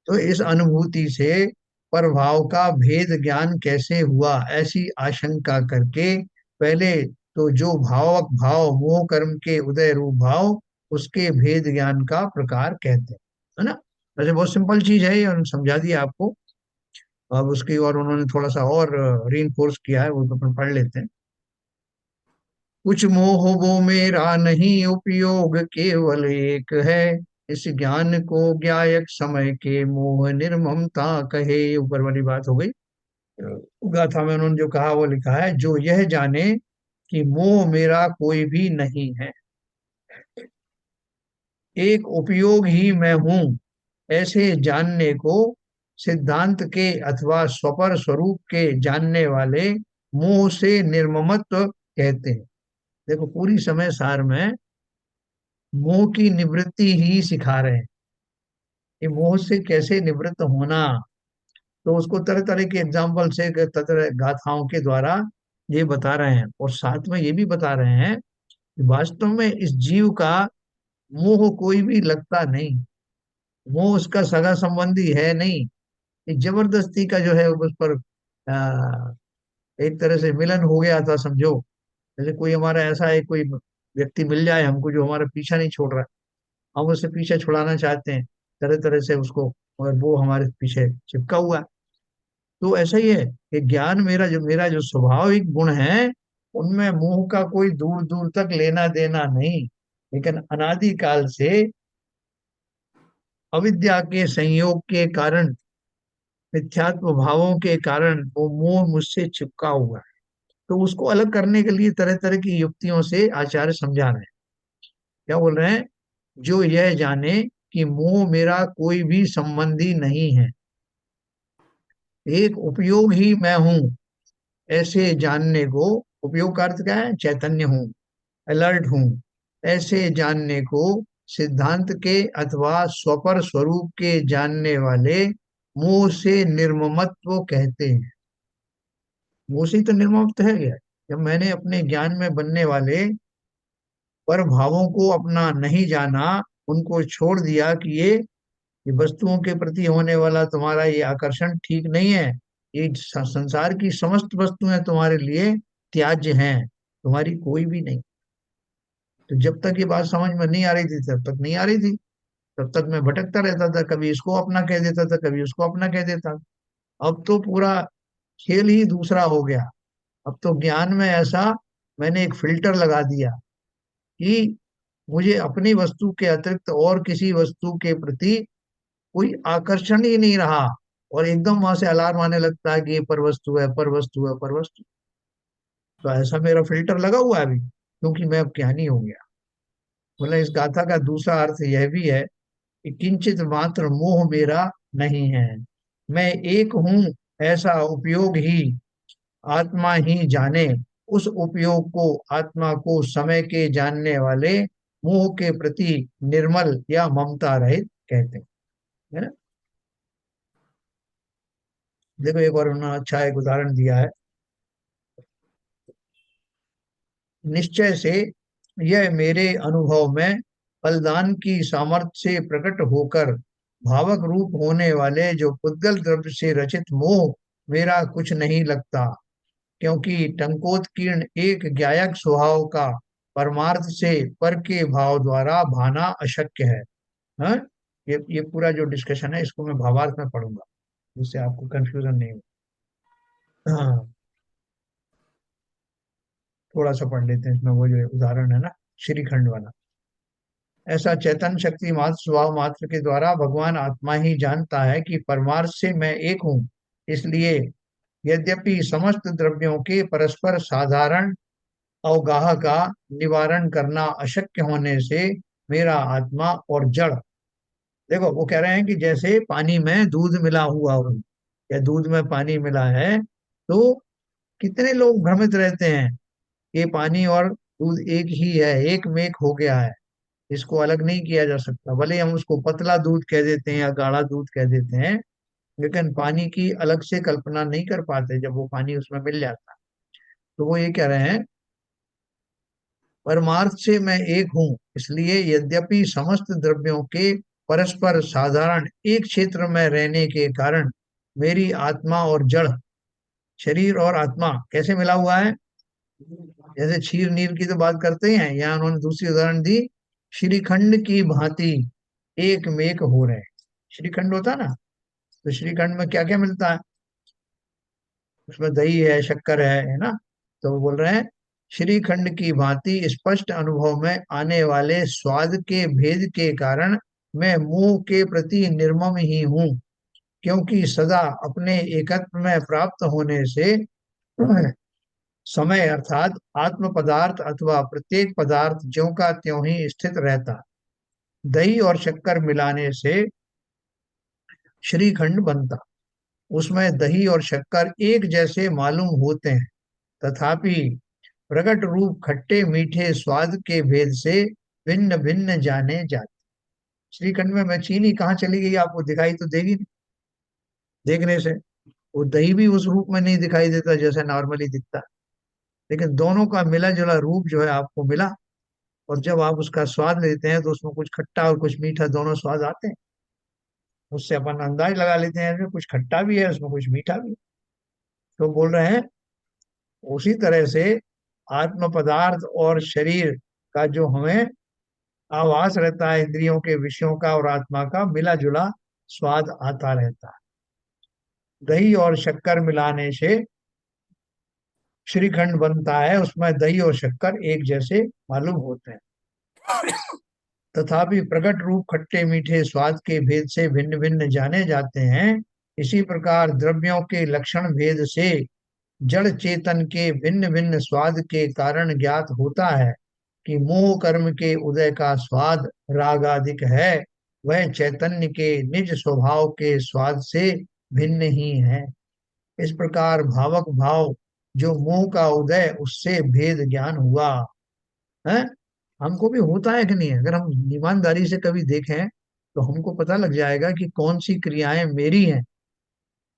तो इस अनुभूति से प्रभाव का भेद ज्ञान कैसे हुआ, ऐसी आशंका करके पहले तो जो भावक भाव मोह कर्म के उदय रूप भाव, उसके भेद ज्ञान का प्रकार कहते हैं, है ना? वैसे बहुत सिंपल चीज है ये, उन्होंने समझा दिया आपको। अब उसकी और उन्होंने थोड़ा सा और रीइंफोर्स किया है, वो तो अपन पढ़ लेते हैं। कुछ मोह वो मेरा नहीं उपयोग केवल एक है, इस ज्ञान को ज्ञायक समय के मोह निर्ममता कहे। ऊपर वाली बात हो गई। गाथा में उन्होंने जो कहा वो लिखा है, जो यह जाने कि मोह मेरा कोई भी नहीं है, एक उपयोग ही मैं हूं, ऐसे जानने को सिद्धांत के अथवा स्वपर स्वरूप के जानने वाले मोह से निर्ममत्व कहते हैं। देखो पूरी समय सार में मोह की निवृत्ति ही सिखा रहे हैं कि मोह से कैसे निवृत्त होना। तो उसको तरह तरह के एग्जाम्पल से तरह गाथाओं के द्वारा ये बता रहे हैं, और साथ में ये भी बता रहे हैं कि वास्तव में इस जीव का मोह कोई भी लगता नहीं। मोह उसका सगा संबंधी है नहीं। ये जबरदस्ती का जो है उस पर एक तरह से मिलन हो गया था समझो। जैसे कोई हमारा ऐसा है, कोई व्यक्ति मिल जाए हमको जो हमारा पीछा नहीं छोड़ रहा है, हम उससे पीछे छुड़ाना चाहते हैं तरह तरह से उसको, और वो हमारे पीछे चिपका हुआ है। तो ऐसा ही है कि ज्ञान मेरा जो स्वाभाविक गुण है, उनमें मोह का कोई दूर दूर तक लेना देना नहीं। लेकिन अनादि काल से अविद्या के संयोग के कारण, मिथ्यात्व भावों के कारण वो मोह मुझसे चिपका हुआ है। तो उसको अलग करने के लिए तरह तरह की युक्तियों से आचार्य समझा रहे हैं। क्या बोल रहे हैं? जो यह जाने कि मोह मेरा कोई भी संबंधी नहीं है, एक उपयोग ही मैं हूं, ऐसे जानने को, उपयोग का अर्थ क्या है? चैतन्य हूँ, अलर्ट हूँ। ऐसे जानने को सिद्धांत के अथवा स्वपर स्वरूप के जानने वाले मोह से निर्ममत्व कहते हैं। मोह से ही तो निर्ममत्व है गया। जब मैंने अपने ज्ञान में बनने वाले पर भावों को अपना नहीं जाना, उनको छोड़ दिया कि ये वस्तुओं के प्रति होने वाला तुम्हारा ये आकर्षण ठीक नहीं है, ये संसार की समस्त वस्तुएं तुम्हारे लिए त्याज्य हैं, तुम्हारी कोई भी नहीं। तो जब तक ये बात समझ में नहीं आ रही थी तब तक नहीं आ रही थी। तब तक मैं भटकता रहता था, कभी इसको अपना कह देता था, कभी उसको अपना कह देता था। अब तो पूरा खेल ही दूसरा हो गया। अब तो ज्ञान में ऐसा मैंने एक फिल्टर लगा दिया कि मुझे अपनी वस्तु के अतिरिक्त और किसी वस्तु के प्रति कोई आकर्षण ही नहीं रहा। और एकदम वहां से अलार्म आने लगता है कि ये पर वस्तु है, पर वस्तु है, पर वस्तु। तो ऐसा मेरा फिल्टर लगा हुआ है अभी, क्योंकि मैं अब ज्ञानी हो गया। बोला इस गाथा का दूसरा अर्थ यह भी है कि किंचित मात्र मोह मेरा नहीं है, मैं एक हूं ऐसा उपयोग ही आत्मा ही जाने। उस उपयोग को, आत्मा को समय के जानने वाले मोह के प्रति निर्मल या ममता रहित कहते हैं, है ना। देखो एक और उन्होंने अच्छा एक उदाहरण दिया है। निश्चय से यह मेरे अनुभव में फलदान की सामर्थ्य से प्रकट होकर भावक रूप होने वाले जो पुद्गल द्रव्य से रचित मोह मेरा कुछ नहीं लगता, क्योंकि टंकोत्कीर्ण एक ज्ञायक स्वभाव का परमार्थ से पर के भाव द्वारा भाना अशक्य है। हाँ? ये पूरा जो डिस्कशन है इसको मैं भावार्थ में पढ़ूंगा, जिससे आपको कंफ्यूजन नहीं हो। हाँ, थोड़ा सा पढ़ लेते हैं इसमें, वो जो उदाहरण है ना, श्रीखंड वाला। ऐसा चैतन्य शक्ति मात्र स्वभाव मात्र के द्वारा भगवान आत्मा ही जानता है कि परमार्थ से मैं एक हूँ। इसलिए यद्यपि समस्त द्रव्यों के परस्पर साधारण अवगाह का निवारण करना अशक्य होने से मेरा आत्मा और जड़। देखो वो कह रहे हैं कि जैसे पानी में दूध मिला हुआ हो या दूध में पानी मिला है, तो कितने लोग भ्रमित रहते हैं कि पानी और दूध एक ही है, एक मेक हो गया है, इसको अलग नहीं किया जा सकता। भले हम उसको पतला दूध कह देते हैं या गाढ़ा दूध कह देते हैं, लेकिन पानी की अलग से कल्पना नहीं कर पाते जब वो पानी उसमें मिल जाता है। तो वो ये कह रहे हैं परमार्थ से मैं एक हूँ, इसलिए यद्यपि समस्त द्रव्यों के परस्पर साधारण एक क्षेत्र में रहने के कारण मेरी आत्मा और जड़, शरीर और आत्मा कैसे मिला हुआ है। जैसे क्षीर नीर की तो बात करते हैं, यहाँ उन्होंने दूसरी उदाहरण दी, श्रीखंड की भांति एक मेक हो रहे हैं। श्रीखंड होता है ना, तो श्रीखंड में क्या क्या मिलता है, उसमें दही है, शक्कर है ना। तो वो बोल रहे हैं श्रीखंड की भांति स्पष्ट अनुभव में आने वाले स्वाद के भेद के कारण मैं मुंह के प्रति निर्मम ही हूँ, क्योंकि सदा अपने एकत्व में प्राप्त होने से समय अर्थात आत्म पदार्थ अथवा प्रत्येक पदार्थ ज्यों का त्यों ही स्थित रहता। दही और शक्कर मिलाने से श्रीखंड बनता, उसमें दही और शक्कर एक जैसे मालूम होते हैं, तथापि प्रकट रूप खट्टे मीठे स्वाद के भेद से भिन्न भिन्न जाने जाते। श्रीखंड में मैं चीनी कहाँ चली गई आपको दिखाई तो देगी नहीं देखने से, वो दही भी उस रूप में नहीं दिखाई देता जैसे नॉर्मली दिखता, लेकिन दोनों का मिला जुला रूप जो है आपको मिला। और जब आप उसका स्वाद लेते हैं तो उसमें कुछ खट्टा और कुछ मीठा दोनों स्वाद आते हैं। उससे अपन अंदाज लगा लेते हैं इसमें कुछ खट्टा भी है, उसमें कुछ मीठा भी है। तो बोल रहे हैं उसी तरह से आत्म पदार्थ और शरीर का जो हमें आभास रहता है, इंद्रियों के विषयों का और आत्मा का मिला जुला स्वाद आता रहता है। दही और शक्कर मिलाने से श्रीखंड बनता है, उसमें दही और शक्कर एक जैसे मालूम होते हैं, तथापि प्रकट रूप खट्टे मीठे स्वाद के भेद से भिन्न भिन्न जाने जाते हैं। इसी प्रकार द्रव्यों के लक्षण भेद से जड़ चेतन के भिन्न भिन्न स्वाद के कारण ज्ञात होता है कि मोह कर्म के उदय का स्वाद रागादिक है, वह चैतन्य के निज स्वभाव के स्वाद से भिन्न ही है। इस प्रकार भावक भाव जो मोह का उदय उससे भेद ज्ञान हुआ है, हमको भी होता है कि नहीं। अगर हम ईमानदारी से कभी देखें तो हमको पता लग जाएगा कि कौन सी क्रियाएं मेरी हैं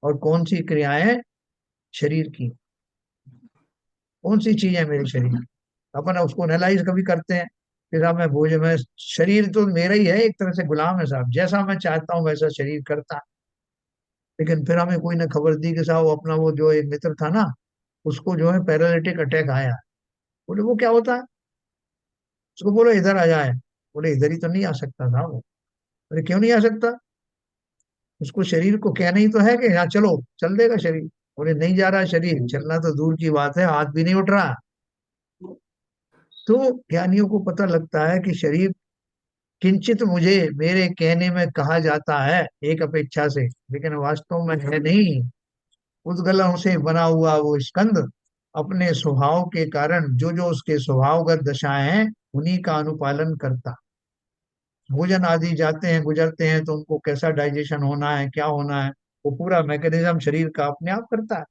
और कौन सी क्रियाएं शरीर की, कौन सी चीज है मेरे शरीर की। अपन उसको एनालाइज कभी करते हैं कि साहब मैं बोझ मैं, शरीर तो मेरा ही है, एक तरह से गुलाम है साहब, जैसा मैं चाहता हूँ वैसा शरीर करता है। लेकिन फिर हमें कोई ने खबर दी कि साहब वो अपना वो जो एक मित्र था ना, उसको जो है पैरालिटिक अटैक आया। बोले वो क्या होता है, उसको बोलो इधर आ जाए। बोले इधर ही तो नहीं आ सकता था वो, अरे क्यों नहीं आ सकता? उसको शरीर को कहना ही तो है कि हाँ चलो, चल देगा शरीर। बोले नहीं जा रहा शरीर, चलना तो दूर की बात है, हाथ भी नहीं उठ रहा। तो ज्ञानियों को पता लगता है कि शरीर किंचित मुझे मेरे कहने में कहा जाता है एक अपेक्षा से, लेकिन वास्तव में है नहीं। उद्गलों से बना हुआ वो स्कंद अपने स्वभाव के कारण जो जो उसके स्वभावगत दशाएं हैं उन्हीं का अनुपालन करता। भोजन आदि जाते हैं गुजरते हैं तो उनको कैसा डाइजेशन होना है, क्या होना है, वो पूरा मैकेनिज्म शरीर का अपने आप करता है।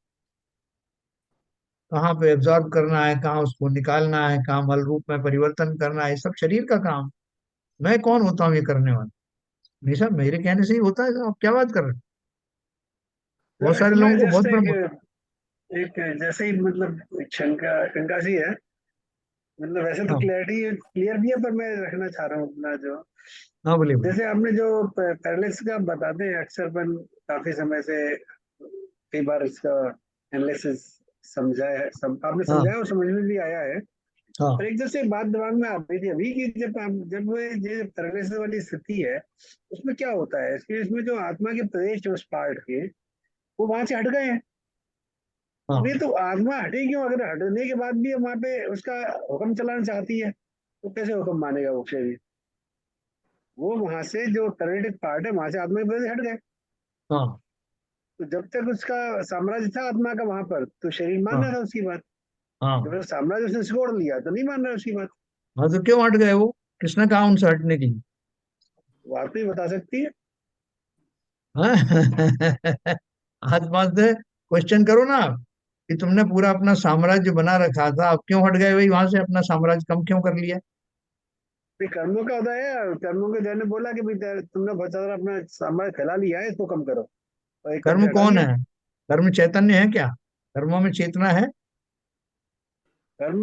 कहाँ पे एब्जॉर्ब करना है, कहाँ उसको निकालना है, कहाँ मल रूप में परिवर्तन करना है, ये सब शरीर का काम। मैं कौन होता हूँ ये करने वाला? हमेशा मेरे कहने से ही होता है, आप क्या बात कर रहे हैं? बहुत सारे इसमें लोगों को बहुत जस्ट भ्रम। एक जैसे ही मतलब एक शंका सी है। मतलब वैसे तो हाँ क्लियर भी है, पर मैं रखना चाह रहा हूँ अपना जो, हाँ, बोलिए बोलिए। जैसे आपने जो पैरालिसिस का बताते हैं अक्सर, अपन काफी समय से कई बार इसका एनालिसिस समझा है, आपने हाँ समझाया और समझ में भी आया है। हाँ पर एक जैसे बात दिमाग में आ रही थी अभी कि जब वो ये पैरालिसिस वाली स्थिति है, उसमें क्या होता है, इसमें जो आत्मा के प्रदेश उस पार्ट के, वो वहां से हट गए हैं। अब हाँ। ये तो आत्मा हटे क्यों, अगर हटने के बाद भी वहां पे उसका हुक्म चलाना चाहती है, तो कैसे हुक्म मानेगा वो शरीर? वो वहां से जो पैरालिटिक पार्ट है वहां से आत्मा के प्रदेश हट गए। हाँ तो जब तक उसका साम्राज्य था आत्मा का वहां पर, तो शरीर मान हाँ रहा था उसकी बात। जब हाँ तक साम्राज्य उसने छोड़ लिया तो नहीं मान रहा उसकी बात। हाँ। तो क्यों हट गए वो? किसने कहा उनसे हटने की? वो आप ही बता सकती है। हाँ? आत्मा से क्वेश्चन करो ना, कि तुमने पूरा अपना साम्राज्य बना रखा था, अब क्यों हट गए भाई वहां से? अपना साम्राज्य कम क्यों कर लिया? फिर कर्मों का उदय है, कर्मों के जन ने बोला कि भाई तुमने बहुत ज्यादा अपना साम्राज्य फैला लिया है, इसको कम करो, और एक कर्म कर्म से हटा कौन दिया। है? कर्म चैतन्य है क्या? कर्मों में चेतना है? कर्म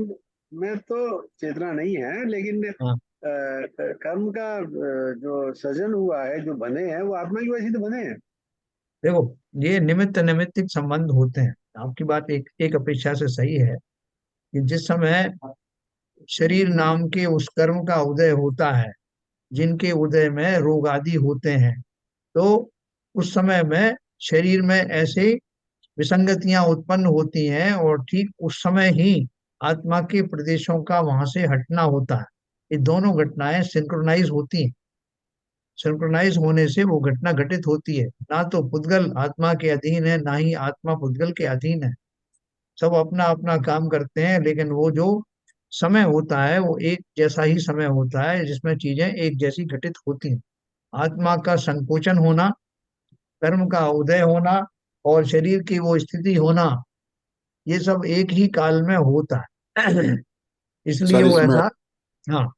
में तो चेतना नहीं है, लेकिन हाँ। कर्म का जो सृजन हुआ है, जो बने हैं, वो आत्मा की वजह से तो बने हैं। देखो, ये निमित्त नैमित्तिक संबंध होते हैं। आपकी बात एक एक अपेक्षा से सही है कि जिस समय शरीर नाम के उस कर्म का उदय होता है, जिनके उदय में रोग आदि होते हैं, तो उस समय में शरीर में ऐसे विसंगतियां उत्पन्न होती हैं, और ठीक उस समय ही आत्मा के प्रदेशों का वहां से हटना होता है। ये दोनों घटनाएं सिंक्रोनाइज होती हैं। सिंक्रोनाइज होने से वो घटना घटित होती है। ना तो पुद्गल आत्मा के अधीन है, ना ही आत्मा पुद्गल के अधीन है। सब अपना अपना काम करते हैं, लेकिन वो जो समय होता है वो एक जैसा ही समय होता है, जिसमें चीजें एक जैसी घटित होती हैं। आत्मा का संकोचन होना, कर्म का उदय होना, और शरीर की वो स्थिति होना, ये सब एक ही काल में होता है। इसलिए सर वो इसमें ऐसा। हाँ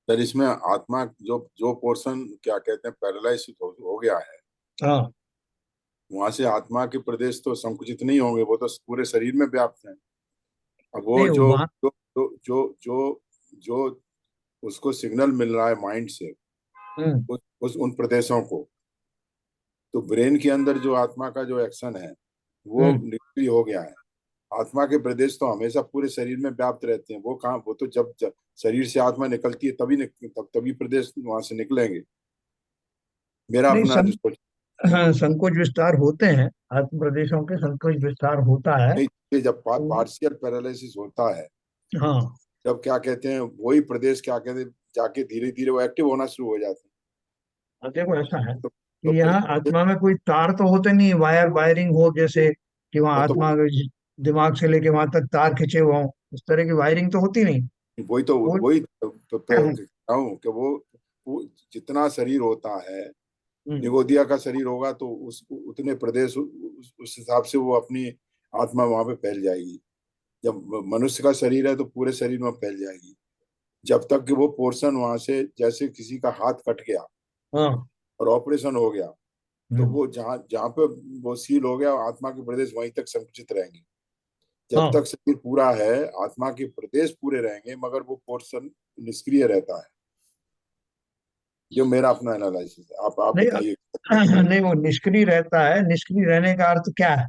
सर इसमें आत्मा जो जो पोर्शन क्या कहते हैं पैरालाइज हो गया है, हाँ। वहां से आत्मा के प्रदेश तो संकुचित नहीं होंगे, वो तो पूरे शरीर में व्याप्त हैं। अब वो नहीं जो वहाँ। जो जो जो जो, जो उसको सिग्नल मिल रहा है माइंड से, हम्म उस उन प्रदेशों को, तो ब्रेन के अंदर जो आत्मा का जो एक्शन है वो हम्म। निष्क्रिय हो गया है। आत्मा के प्रदेश तो हमेशा पूरे शरीर में व्याप्त रहते हैं। वो कहाँ, वो तो जब शरीर से आत्मा निकलती है तभी प्रदेश वहां से निकलेंगे। मेरा नहीं अपना जो सोच, हाँ, संकोच विस्तार होते हैं, आत्म प्रदेशों के संकोच विस्तार होता है। नहीं, ये जब तो पार्शियल पैरालिसिस होता है, हाँ। जब क्या कहते हैं वही प्रदेश क्या कहते हैं जाके धीरे धीरे वो एक्टिव होना शुरू हो जाते देखो ऐसा है हैं। तो कि फिर यहाँ आत्मा में कोई तार तो होते नहीं, वायर वायरिंग हो जैसे, कि वहाँ वो तो आत्मा दिमाग से लेके वहां तक तार खिंचे हुए हों, इस तरह की वायरिंग तो होती नहीं। वो वही तो कह रहा हूँ कि वो जितना शरीर होता है, हम्म, निगोदिया का शरीर होगा तो उस उतने प्रदेश उस हिसाब से वो अपनी आत्मा वहां पे फैल जाएगी। जब मनुष्य का शरीर है तो पूरे शरीर में फैल जाएगी। जब तक कि वो पोर्शन वहां से, जैसे किसी का हाथ कट गया हाँ। और ऑपरेशन हो गया, तो हम्म, वो जहाँ जहाँ पे वो सील हो गया, आत्मा के प्रदेश वहीं तक संकुचित रहेंगे। जब हाँ। तक शरीर पूरा है, आत्मा के प्रदेश पूरे रहेंगे, मगर वो पोर्शन निष्क्रिय रहता है। जो मेरा अपना एनालिसिस है, आप नहीं बताइए। नहीं, वो निष्क्रिय रहता है। निष्क्रिय रहने का अर्थ क्या है?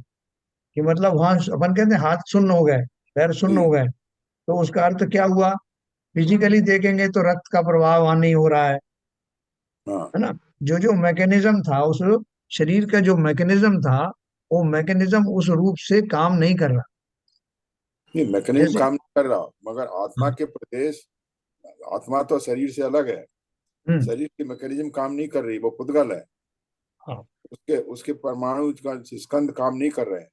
कि मतलब वहां अपन कहते हैं हाथ शून्य हो गए, पैर शून्य जी। हो गए, तो उसका अर्थ क्या हुआ? फिजिकली देखेंगे तो रक्त का प्रवाह वहां नहीं हो रहा है। हाँ। है ना। जो जो मैकेनिज्म था उस शरीर का, जो मैकेनिज्म था, वो मैकेनिज्म उस रूप से काम नहीं कर रहा। नहीं, मैकेनिज्म जैसे काम नहीं कर रहा, मगर आत्मा के प्रदेश, आत्मा तो शरीर से अलग है। हम्म। शरीर की मैकेनिज्म काम नहीं कर रही, वो पुद्गल है। हाँ। उसके उसके परमाणु का स्कंद काम नहीं कर रहे हैं,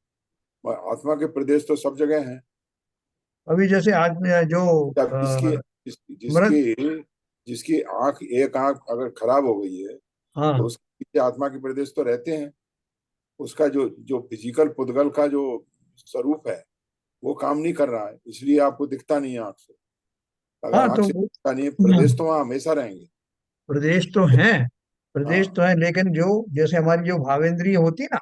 मगर आत्मा के प्रदेश तो सब जगह हैं। अभी जैसे आदमी जो जब मृत। जिसकी जिसकी आंख, एक आंख अगर खराब हो गई है, तो हाँ। उसके पीछे आत्मा के प्रदेश तो रहते हैं। उसका जो जो फिजिकल पुद्गल का जो स्वरूप है, वो काम नहीं कर रहा है, इसलिए आपको दिखता नहीं है आंख से। अगर हाँ आंख तो से दिखता नहीं है, प्रदेश तो वहां हमेशा रहेंगे। प्रदेश तो है, प्रदेश हाँ तो है, लेकिन जो जैसे हमारी जो भावेंद्रिय होती है ना,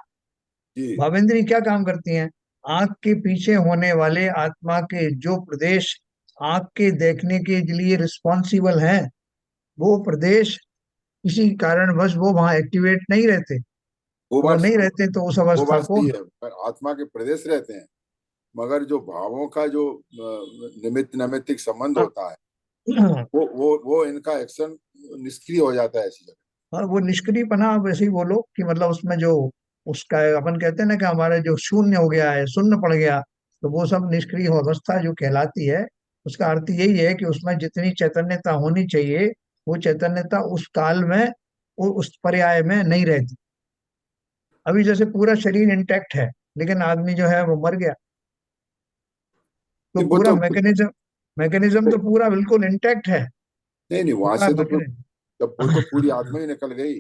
जी। भावेंद्रिय क्या काम करती हैं? आंख के पीछे होने वाले आत्मा के जो प्रदेश आंख के देखने के लिए रिस्पॉन्सिबल हैं, वो प्रदेश किसी कारणवश वो वहां एक्टिवेट नहीं रहते। वो वो बात नहीं रहते तो उस वो अवस्था बात को। सही है, पर आत्मा के प्रदेश रहते हैं। मगर जो भावों का जो निमित्त नैमित्तिक संबंध हाँ। होता है, वो इनका एक्शन निष्क्रिय हो जाता है ऐसी जगह। और वो निष्क्रियपना आप वैसे ही बोलो कि मतलब उसमें जो उसका अपन कहते हैं ना कि हमारे जो शून्य हो गया है, शून्य पड़ गया, तो वो सब निष्क्रिय अवस्था जो कहलाती है, उसका अर्थ यही है कि उसमें जितनी चैतन्यता होनी चाहिए, वो चैतन्यता उस काल में, वो उस पर्याय में नहीं रहती। अभी जैसे पूरा शरीर इंटैक्ट है, लेकिन आदमी जो है वो मर गया, तो नहीं, पूरा मैकेनिज्म, मैकेनिज्म वो तो पूरा बिल्कुल इंटैक्ट है। नहीं नहीं, वहां पूरा से तो मैकेनिज्म। जब वो तो पूरी आत्मा ही निकल गई।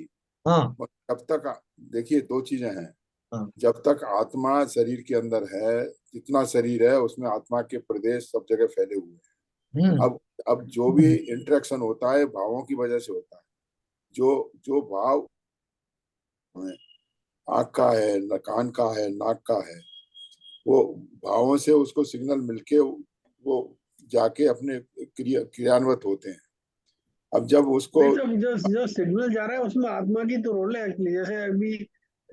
हाँ। मगर जब तक देखिए, दो चीजें हैं। हाँ। जब तक आत्मा शरीर के अंदर है, जितना शरीर है उसमें आत्मा के प्रदेश सब जगह फैले हुए हैं। हम्म। अब जो भी इंटरेक्शन होता है भावों की वजह से होता है। जो जो भाव हमें आँख का है, न कान का है, नाक का है, वो भावों से उसको सिग्नल मिलके वो जाके अपने क्रियान्वित होते हैं। अब जब उसको नहीं तो जो जो सिग्नल जा रहा है उसमें आत्मा की तो रोल है एक्चुअली। जैसे अभी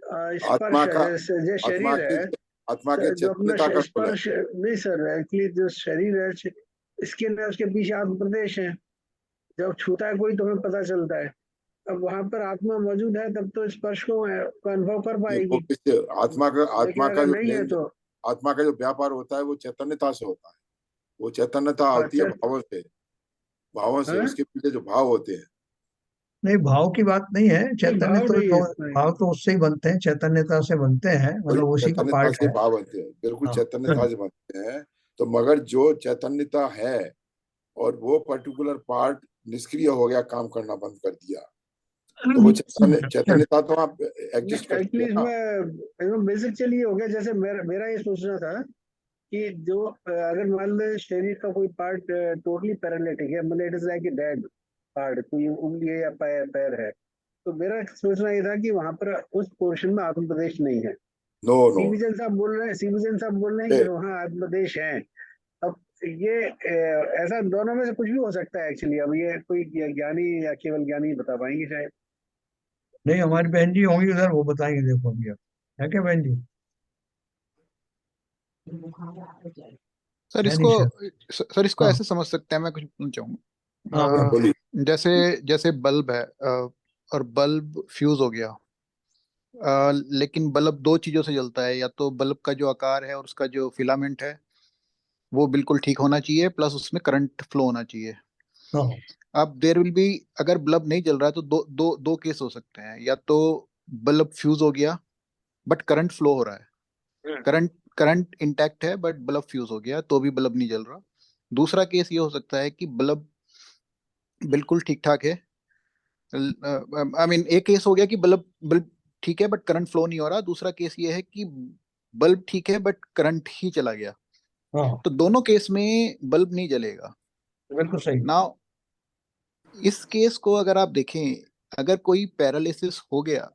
आत्मा स्पर्श है, का, जैसे जो आत्मा शरीर के है, आत्मा के जो अपना चैतन्यता का रोल है। स्पर्श नहीं सर, एक्चुअली जो शरीर है, स्किन है, उसके पीछे आत्म प्रदेश है। जब छूता है कोई तो हमें पता चलता है। अब वहां पर आत्मा मौजूद है तब तो स्पर्श को अनुभव कर वो पाएगी। किससे, लेकिन आत्मा का अगर जो नहीं है लेन, तो आत्मा का जो व्यापार होता है वो चैतन्यता से होता है। वो चैतन्यता आती है अच्छा। भावों से। भावों से हाँ उसके पीछे जो भाव होते हैं। नहीं, भाव की बात नहीं है, नहीं, चैतन्य भाव तो नहीं है इसमें। भाव तो उससे ही बनते हैं, चैतन्यता से बनते हैं, वही मतलब उसी का चैतन्यता पार्ट से है। भाव बनते हैं, बिल्कुल हाँ। चैतन्यता से बनते हैं। तो मगर जो चैतन्यता है, और वो पर्टिकुलर पार्ट निष्क्रिय हो गया, काम करना बंद कर दिया, तो वो चैतन्यता तो आप एग्जिस्ट करती एक्चुअली है ना। इसमें बेसिक चलिए हो गया। जैसे मेरा ये सोचना था कि जो अगर मान लो शरीर का कोई पार्ट टोटली पैरालिटिक है, मतलब it is like a dead part, कोई उंगली है या पैर पैर है, तो मेरा सोचना ये था कि वहां पर उस पोर्शन में आत्म प्रदेश नहीं है। No no. सीविजन साहब बोल रहे हैं, सीविजन साहब बोल रहे हैं कि वहाँ आत्म प्रदेश है। अब ये ऐसा दोनों में से कुछ भी हो सकता है एक्चुअली। अब ये कोई ज्ञानी या केवल ज्ञानी बता पाएंगे शायद। नहीं, हमारी बहन जी होंगी उधर, वो बताएंगे, देखो अभी है क्या बहन जी? सर है नहीं इसको सर। सर इसको हाँ। ऐसे समझ सकते हैं, मैं कुछ पूछना हाँ चाहूंगा। बोलो। बोलिए। जैसे जैसे बल्ब है, और बल्ब फ्यूज हो गया, लेकिन बल्ब दो चीजों से जलता है। या तो बल्ब का जो आकार है और उसका जो फिलामेंट है वो बिल्कुल ठीक होना चाहिए, प्लस उसमें करंट फ्लो होना चाहिए। हाँ। अब देर विल बी, अगर बल्ब नहीं जल रहा है तो दो दो दो केस हो सकते हैं। या तो बल्ब फ्यूज हो गया बट करंट फ्लो हो रहा है, करंट करंट इंटैक्ट है बट बल्ब फ्यूज हो गया तो भी बल्ब नहीं जल रहा। दूसरा केस ये हो सकता है कि बल्ब बिल्कुल ठीक ठाक है, आई मीन एक केस हो गया कि बल्ब बल्ब ठीक है बट करंट फ्लो नहीं हो रहा। दूसरा केस ये है कि बल्ब ठीक है बट करंट ही चला गया। हाँ तो दोनों केस में बल्ब नहीं जलेगा। बिल्कुल सही। नाउ इस केस को अगर आप देखें, अगर कोई पैरालिसिस हो गया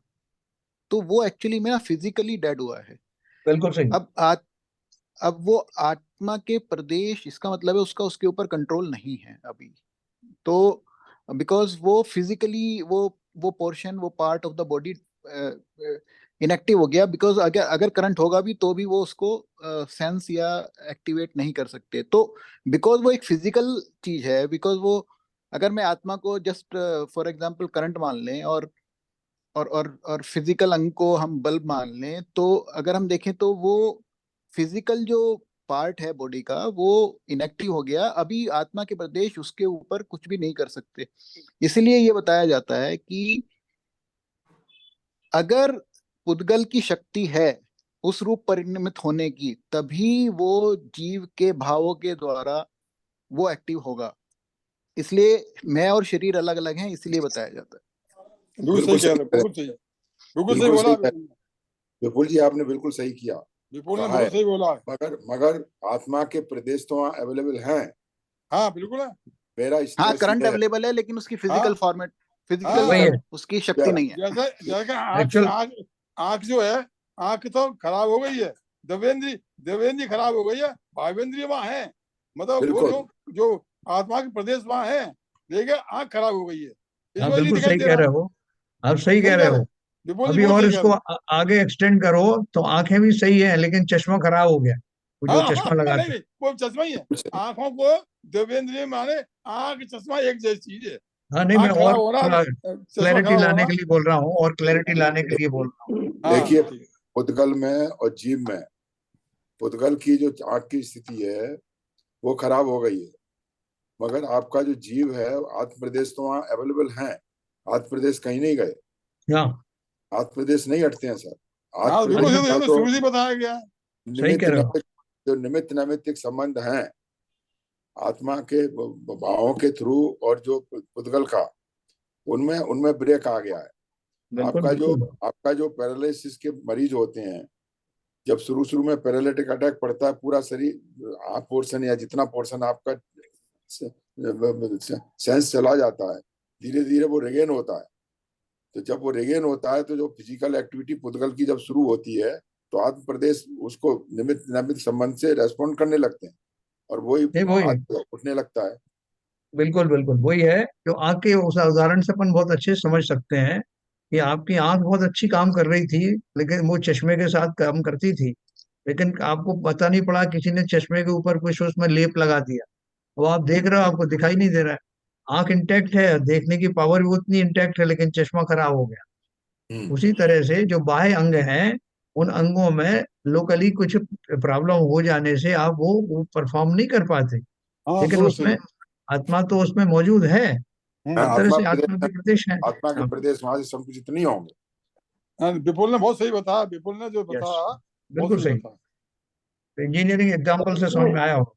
तो वो एक्चुअली में ना फिजिकली डेड हुआ है। बिल्कुल सही। अब अब वो आत्मा के प्रदेश, इसका मतलब है उसका उसके ऊपर कंट्रोल नहीं है अभी। तो बिकॉज वो फिजिकली वो पोर्शन, वो part of the body inactive हो गया। बिकॉज अगर अगर करंट होगा भी तो भी वो उसको सेंस या एक्टिवेट नहीं कर सकते। तो बिकॉज वो एक फिजिकल चीज है, बिकॉज वो अगर मैं आत्मा को जस्ट फॉर एग्जांपल करंट मान लें और फिजिकल अंग को हम बल्ब मान लें, तो अगर हम देखें तो वो फिजिकल जो पार्ट है बॉडी का वो इनएक्टिव हो गया, अभी आत्मा के प्रदेश उसके ऊपर कुछ भी नहीं कर सकते। इसलिए ये बताया जाता है कि अगर पुद्गल की शक्ति है उस रूप परिणमित होने की, तभी वो जीव के भावों के द्वारा वो एक्टिव होगा। इसलिए मैं और शरीर अलग अलग हैं, इसलिए बताया जाता है। बिल्कुल सही बिल्कुल कह रहे, सही कह रहे बिल्कुल सही बिल्कुल बोला सही कह रहे। विपुल जी आपने बिल्कुल सही किया, विपुल ने कहा है। बहुत सही बोला है। मगर मगर आत्मा के प्रदेश तो वहाँ अवेलेबल हैं। हाँ बिल्कुल है। मेरा हाँ, स्ट्रेस करंट ये है। अवेलेबल है, लेकिन उसकी फिजिकल हाँ फॉर्मेट, हाँ फिजिकल वही है उसकी शक्ति नहीं है। जैसे जैसे आँख एक्चुअल। आँख आँख जो है, आँख तो खराब हो गई है, देवेंद्री देवेंद्री खराब हो गई है, भावेंद्री वहाँ है, मतलब वो बिल्कुल जो आत्मा के प्रदेश वहाँ है, लेकिन आँख खराब हो गई है, इस हाँ वजह नहीं बिल्कुल दिखाई सही दे कह रहा। रहे हो, आप सही कह सही रहे कह रहे, हो। विपुल जी अभी बहुत और सही कह इसको रहे। आगे एक्सटेंड करो तो आंखें भी सही है, लेकिन चश्मा खराब हो गया, वो जो हाँ हाँ चश्मा नहीं लगाते नहीं, वो चश्मा ही है। आंखों को देवेंद्र माने आंख चश्मा एक जैसी चीज है। हैं। हाँ नहीं, मैं आंख खराब और होना, थोड़ा चश्मा क्लैरिटी खराब लाने होना। के लिए बोल रहा हूँ, और क्लैरिटी लाने के लिए बोल रहा हूँ। हाँ देखिए, ठीक है। पुद्गल में और जीव में, पुद्गल की जो आंख की स्थिति है वो खराब हो गई है, मगर आपका जो जीव है आत्म प्रदेश तो वहाँ अवेलेबल है। आत्म प्रदेश कहीं नहीं गए, हाँ आत्म प्रदेश नहीं हटते हैं सर। आत्म हाँ बिल्कुल, प्रदेश अच्छा, ये का तो जो शुरू से बताया गया है। सही कह निमित्त रहे हो। नैमित्त जो निमित्त नैमित्तिक संबंध हैं आत्मा के भावों के थ्रू और जो पुद्गल का, उनमें उनमें ब्रेक आ गया है। बिल्कुल आपका जो बिल्कुल। आपका जो पैरालिसिस के मरीज होते हैं, जब शुरू शुरू में पैरालिटिक अटैक पड़ता है, पूरा शरीर आप पोर्शन या जितना पोर्शन आपका सेंस चला जाता है, धीरे धीरे वो रिगेन होता है। तो जब वो रिगेन होता है तो जो फिजिकल एक्टिविटी पुद्गल की जब शुरू होती है, तो आत्म प्रदेश उसको निमित्त निमित्त संबंध से रेस्पॉन्ड करने लगते हैं और वही नहीं वही है, आत्मा उठने लगता है। बिल्कुल बिल्कुल वही है। जो आंख के उस उदाहरण से अपन बहुत अच्छे से समझ सकते हैं कि आपकी आंख बहुत अच्छी काम कर रही थी, लेकिन वो चश्मे के साथ काम करती थी, लेकिन आपको पता नहीं पड़ा, किसी ने चश्मे के ऊपर कुछ उसमें लेप लगा दिया, वो आप देख रहे हो, आपको दिखाई नहीं दे रहा है। आंख इंटैक्ट है, देखने की पावर भी उतनी इंटैक्ट है, लेकिन चश्मा खराब हो गया। हम्म। उसी तरह से जो बाह्य अंग हैं, उन अंगों में लोकली कुछ प्रॉब्लम हो जाने से आप वो परफॉर्म नहीं कर पाते, हाँ लेकिन बिल्कुल सही। उसमें आत्मा तो उसमें मौजूद है, हर तरह आत्मा से आत्मा प्रदेश, के प्रदेश है। आत्मा के हाँ, प्रदेश वहां से संकुचित नहीं होंगे। हाँ, विपुल ने बहुत सही बताया, विपुल ने जो यस, बताया बहुत बिल्कुल सही सही। बताया। इंजीनियरिंग एग्जाम्पल से समझ में आया हो।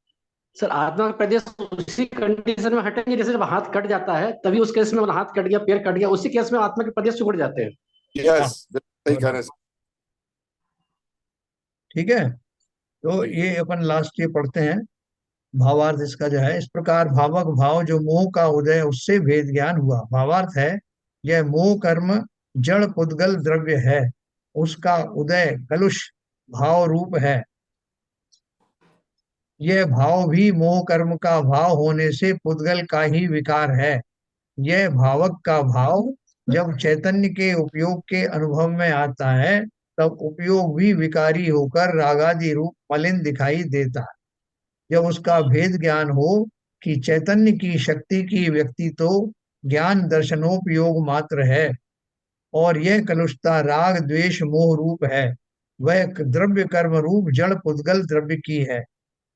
सर आत्मा का प्रदेश उसी कंडीशन में हटेंगे जैसे जब हाथ कट जाता है, तभी उस केस में मतलब हाथ कट गया, पैर कट गया, उसी केस में आत्मा के प्रदेश सिकुड़ जाते हैं। हाँ यस, बिल्कुल सही कह रहे हाँ, हैं। ठीक है। तो ठीक है। ये अपन लास्ट ये पढ़ते हैं, भावार्थ इसका जो है, इस प्रकार भावक भाव जो मोह का उदय उससे भेद ज्ञान हुआ। भावार्थ है, यह मोह कर्म जड़ पुद्गल द्रव्य है, उसका उदय कलुष भाव रूप है। यह भाव भी मोह कर्म का भाव होने से पुद्गल का ही विकार है। यह भावक का भाव जब चैतन्य के उपयोग के अनुभव में आता है, तब उपयोग भी विकारी होकर रागादि रूप मलिन दिखाई देता है। जब उसका भेद ज्ञान हो कि चैतन्य की शक्ति की व्यक्ति तो ज्ञान दर्शनोपयोग मात्र है, और यह कलुषता राग द्वेष मोह रूप है, वह द्रव्य कर्म रूप जड़ पुद्गल द्रव्य की है।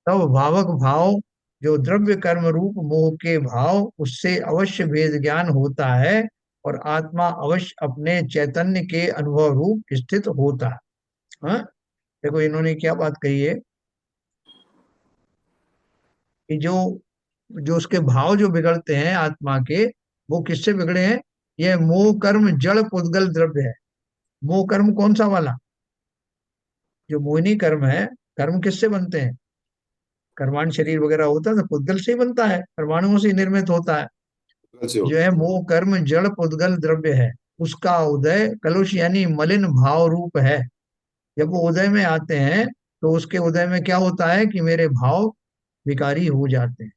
तब भावक भाव जो द्रव्य कर्म रूप मोह के भाव, उससे अवश्य भेद ज्ञान होता है, और आत्मा अवश्य अपने चैतन्य के अनुभव रूप स्थित होता है। हाँ? देखो इन्होंने क्या बात कही है कि जो जो उसके भाव जो बिगड़ते हैं आत्मा के, वो किससे बिगड़े हैं? यह मोह कर्म जड़ पुद्गल द्रव्य है। मोह कर्म कौन सा वाला? जो मोहिनी कर्म है, कर्म किससे बनते हैं? कर्माण शरीर वगैरह होता है तो पुद्गल से ही बनता है, परमाणुओं से ही निर्मित होता है। बिल्कुल से जो होता है मोह कर्म जड़ पुद्गल द्रव्य है, उसका उदय कलुष यानी मलिन भाव रूप है। जब वो उदय में आते हैं, तो उसके उदय में क्या होता है कि मेरे भाव विकारी हो जाते हैं।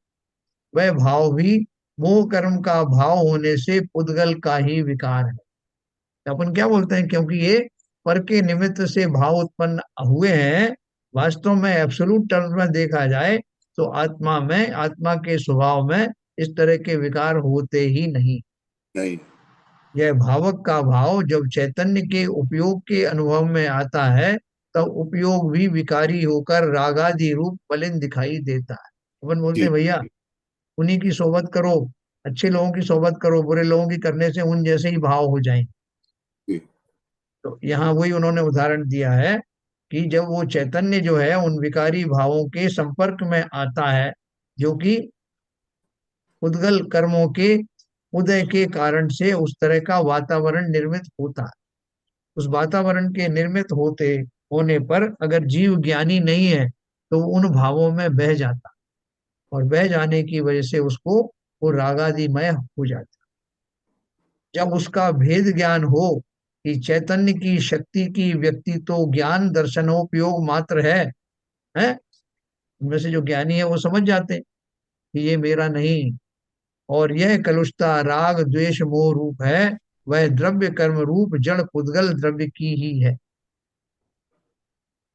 वह भाव भी मोह कर्म का भाव होने से पुद्गल का ही विकार है। तो अपन क्या बोलते हैं, क्योंकि ये पर के निमित्त से भाव उत्पन्न हुए हैं, वास्तव में एब्सोल्यूट टर्म्स में देखा जाए तो आत्मा में, आत्मा के स्वभाव में इस तरह के विकार होते ही नहीं। नहीं। यह भावक का भाव जब चैतन्य के उपयोग के अनुभव में आता है, तब उपयोग भी विकारी होकर रागादि रूप मलिन दिखाई देता है। अपन बोलते जी। हैं भैया उन्हीं की सोबत करो, अच्छे लोगों की सोबत करो, बुरे लोगों की करने से उन जैसे ही भाव हो जाएंगे। जी। तो यहाँ वही उन्होंने उदाहरण दिया है कि जब वो चैतन्य जो है उन विकारी भावों के संपर्क में आता है, जो कि उद्गल कर्मों के उदय के कारण से उस तरह का वातावरण निर्मित होता है। उस वातावरण के निर्मित होते होने पर अगर जीव ज्ञानी नहीं है तो उन भावों में बह जाता, और बह जाने की वजह से उसको वो रागादिमय हो जाता। जब उसका भेद ज्ञान हो कि चैतन्य की शक्ति की व्यक्ति तो ज्ञान दर्शनोपयोग मात्र है, उनमें से जो ज्ञानी है वो समझ जाते हैं कि ये मेरा नहीं, और यह कलुषता राग द्वेष मोह रूप है, वह द्रव्य कर्म रूप जड़ पुद्गल द्रव्य की ही है।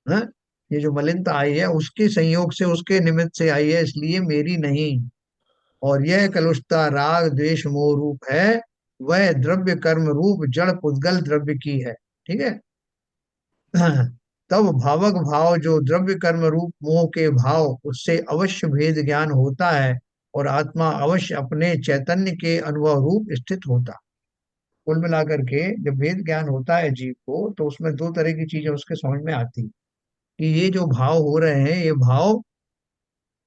ये जो मलिनता आई है उसके संयोग से उसके निमित्त से आई है, इसलिए मेरी नहीं। और यह कलुषता राग द्वेष मोह रूप है, वह द्रव्य कर्म रूप जड़ पुद्गल द्रव्य की है। ठीक है। तब भावक भाव जो द्रव्य कर्म रूप मोह के भाव, उससे अवश्य भेद ज्ञान होता है, और आत्मा अवश्य अपने चैतन्य के अनुभव रूप स्थित होता। कुल मिलाकर के जब भेद ज्ञान होता है जीव को, तो उसमें दो तरह की चीजें उसके समझ में आती कि ये जो भाव हो रहे हैं, ये भाव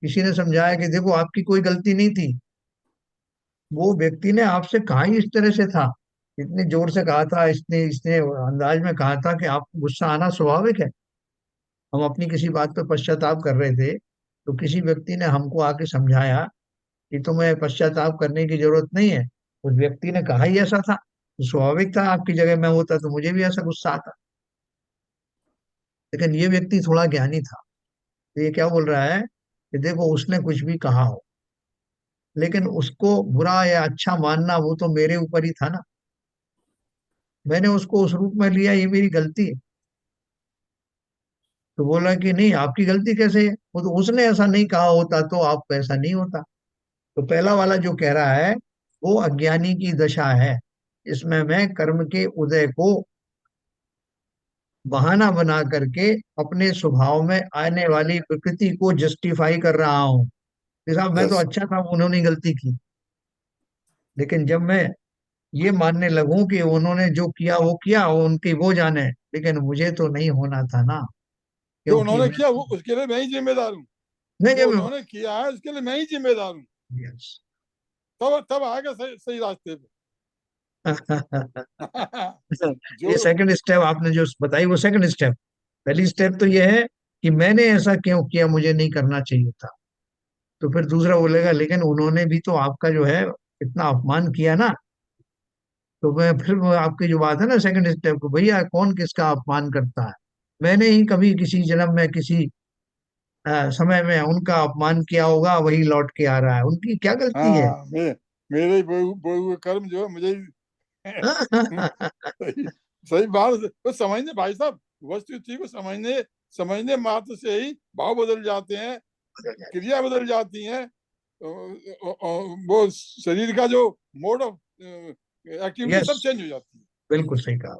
किसी ने समझाया कि देखो आपकी कोई गलती नहीं थी, वो व्यक्ति ने आपसे कहा ही इस तरह से था, इतने जोर से कहा था, इसने इसने अंदाज में कहा था कि आपको गुस्सा आना स्वाभाविक है। हम अपनी किसी बात पर पश्चाताप कर रहे थे, तो किसी व्यक्ति ने हमको आके समझाया कि तुम्हें पश्चाताप करने की जरूरत नहीं है, उस व्यक्ति ने कहा ही ऐसा था, तो स्वाभाविक था आपकी जगह मैं होता तो मुझे भी ऐसा गुस्सा आता। लेकिन ये व्यक्ति थोड़ा ज्ञानी था, तो ये क्या बोल रहा है कि देखो उसने कुछ भी कहा हो, लेकिन उसको बुरा या अच्छा मानना वो तो मेरे ऊपर ही था ना, मैंने उसको उस रूप में लिया, ये मेरी गलती है। तो बोला कि नहीं आपकी गलती कैसे है, वो तो उसने ऐसा नहीं कहा होता तो आप ऐसा नहीं होता। तो पहला वाला जो कह रहा है वो अज्ञानी की दशा है, इसमें मैं कर्म के उदय को बहाना बना करके अपने स्वभाव में आने वाली प्रकृति को जस्टिफाई कर रहा हूँ कि साहब मैं तो यस। अच्छा था, उन्होंने गलती की। लेकिन जब मैं ये मानने लगूं कि उन्होंने जो किया वो किया, वो उनकी वो जाने, लेकिन मुझे तो नहीं होना था ना, जो क्योंकि उन्होंने मैं किया वो उसके लिए मैं ही जिम्मेदार हूँ। नहीं जो जब उन्होंने किया है उसके लिए मैं ही जिम्मेदार हूँ। यस। तब आएगा सही सही रास्ते पे। ये जो सेकंड स्टेप आपने जो बताई वो सेकंड स्टेप। पहली स्टेप तो ये है कि मैंने ऐसा क्यों किया, मुझे नहीं करना चाहिए था। तो फिर दूसरा बोलेगा लेकिन उन्होंने भी तो आपका जो है इतना अपमान किया ना। तो मैं फिर वो आपकी जो बात है ना सेकंड स्टेप को, भैया कौन किसका अपमान करता है, मैंने ही कभी किसी जन्म में किसी समय में उनका अपमान किया होगा, वही लौट के आ रहा है, उनकी क्या गलती है। हाँ मेरे ही बोए हुए कर्म जो है मुझे ही सही सही बात तो समझने भाई साहब, वस्तु चीज को समझने समझने मात्र से ही भाव बदल जाते हैं, क्रिया बदल जाती हैं। वो शरीर का जो मोड ऑफ एक्टिविटी सब यस, चेंज हो जाती है। बिल्कुल सही कहा।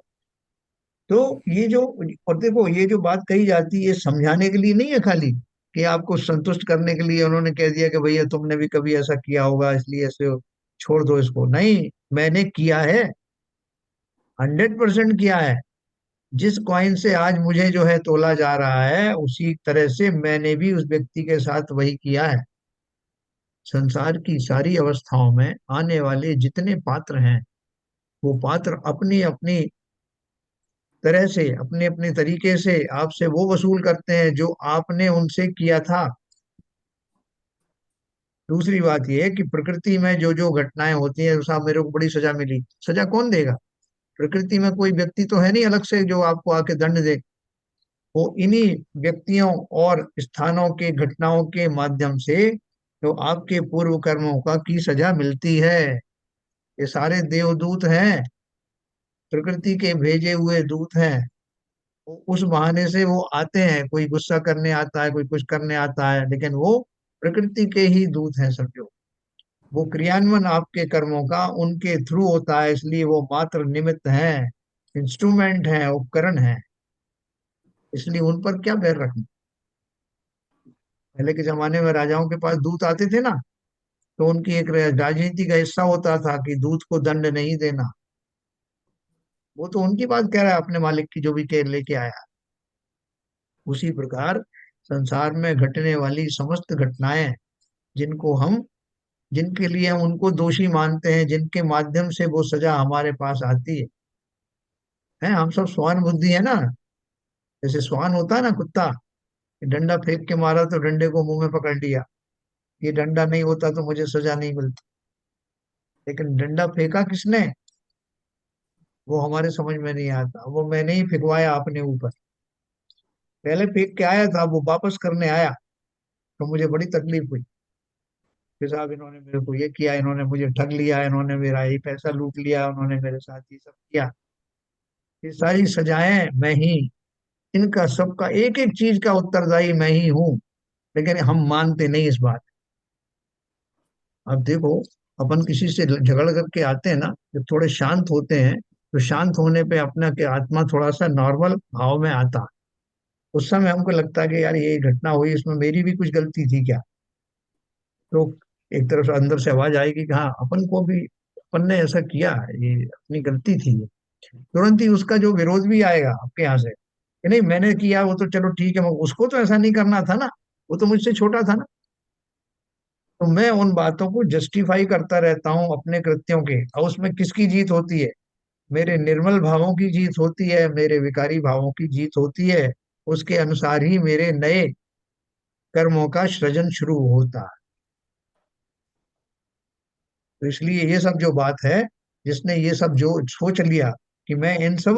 तो ये जो, और देखो ये जो बात कही जाती है ये समझाने के लिए नहीं है खाली, कि आपको संतुष्ट करने के लिए उन्होंने कह दिया कि भैया तुमने भी कभी ऐसा किया होगा इसलिए ऐसे हो, छोड़ दो इसको। नहीं, मैंने किया है, 100% किया है। जिस कॉइन से आज मुझे जो है तोला जा रहा है, उसी तरह से मैंने भी उस व्यक्ति के साथ वही किया है। संसार की सारी अवस्थाओं में आने वाले जितने पात्र हैं, वो पात्र अपनी अपनी तरह से अपने अपने तरीके से आपसे वो वसूल करते हैं जो आपने उनसे किया था। दूसरी बात यह है कि प्रकृति में जो जो घटनाएं होती हैं, साहब मेरे को बड़ी सजा मिली, सजा कौन देगा। प्रकृति में कोई व्यक्ति तो है नहीं अलग से जो आपको आके दंड दे, वो इन्हीं व्यक्तियों और स्थानों के घटनाओं के माध्यम से तो आपके पूर्व कर्मों का की सजा मिलती है। ये सारे देवदूत हैं, प्रकृति के भेजे हुए दूत हैं। उस बहाने से वो आते हैं, कोई गुस्सा करने आता है, कोई कुछ करने आता है, लेकिन वो प्रकृति के ही दूत हैं सब जो। वो क्रियान्वयन आपके कर्मों का उनके थ्रू होता है, इसलिए वो मात्र निमित्त हैं, इंस्ट्रूमेंट हैं, उपकरण हैं। इसलिए उन पर क्या बैर रखना। पहले के जमाने में राजाओं के पास दूत आते थे ना, तो उनकी एक राजनीति का हिस्सा होता था कि दूत को दंड नहीं देना। वो तो उनकी बात कह रहा है, अपने मालिक की जो भी कह लेके आया। उसी प्रकार संसार में घटने वाली समस्त घटनाएं, जिनको हम जिनके लिए हम उनको दोषी मानते हैं, जिनके माध्यम से वो सजा हमारे पास आती है हम सब स्वान बुद्धि है ना। जैसे स्वान होता है ना, कुत्ता, डंडा फेंक के मारा तो डंडे को मुंह में पकड़ लिया, ये डंडा नहीं होता तो मुझे सजा नहीं मिलती। लेकिन डंडा फेंका किसने, वो हमारे समझ में नहीं आता। वो मैंने ही फेंकवाया अपने ऊपर। पहले फेंक के आया था, वो वापस करने आया तो मुझे बड़ी तकलीफ हुई कि साहब इन्होंने मेरे को ये किया, इन्होंने मुझे ठग लिया, इन्होंने मेरा ये पैसा लूट लिया, उन्होंने मेरे साथ ये सब किया। ये सारी सजाएं मैं ही, इनका सबका एक एक चीज का उत्तरदायी मैं ही हूँ। लेकिन हम मानते नहीं इस बात। अब देखो, अपन किसी से झगड़ करके आते हैं ना, जब थोड़े शांत होते हैं, तो शांत होने पे अपना के आत्मा थोड़ा सा नॉर्मल भाव में आता है। उस समय हमको लगता है कि यार ये घटना हुई, इसमें मेरी भी कुछ गलती थी क्या। तो एक तरफ से अंदर से आवाज आएगी कि हाँ, अपन को भी, अपन ने ऐसा किया, ये अपनी गलती थी। तुरंत ही उसका जो विरोध भी आएगा आपके यहाँ से कि नहीं मैंने किया, वो तो चलो ठीक है, मगर उसको तो ऐसा नहीं करना था ना, वो तो मुझसे छोटा था ना। तो मैं उन बातों को जस्टिफाई करता रहता हूँ अपने कृत्यों के, और उसमें किसकी जीत होती है, मेरे निर्मल भावों की जीत होती है, मेरे विकारी भावों की जीत होती है। उसके अनुसार ही मेरे नए कर्मों का सृजन शुरू होता है। तो इसलिए ये सब जो बात है, जिसने ये सब जो सोच लिया कि मैं इन सब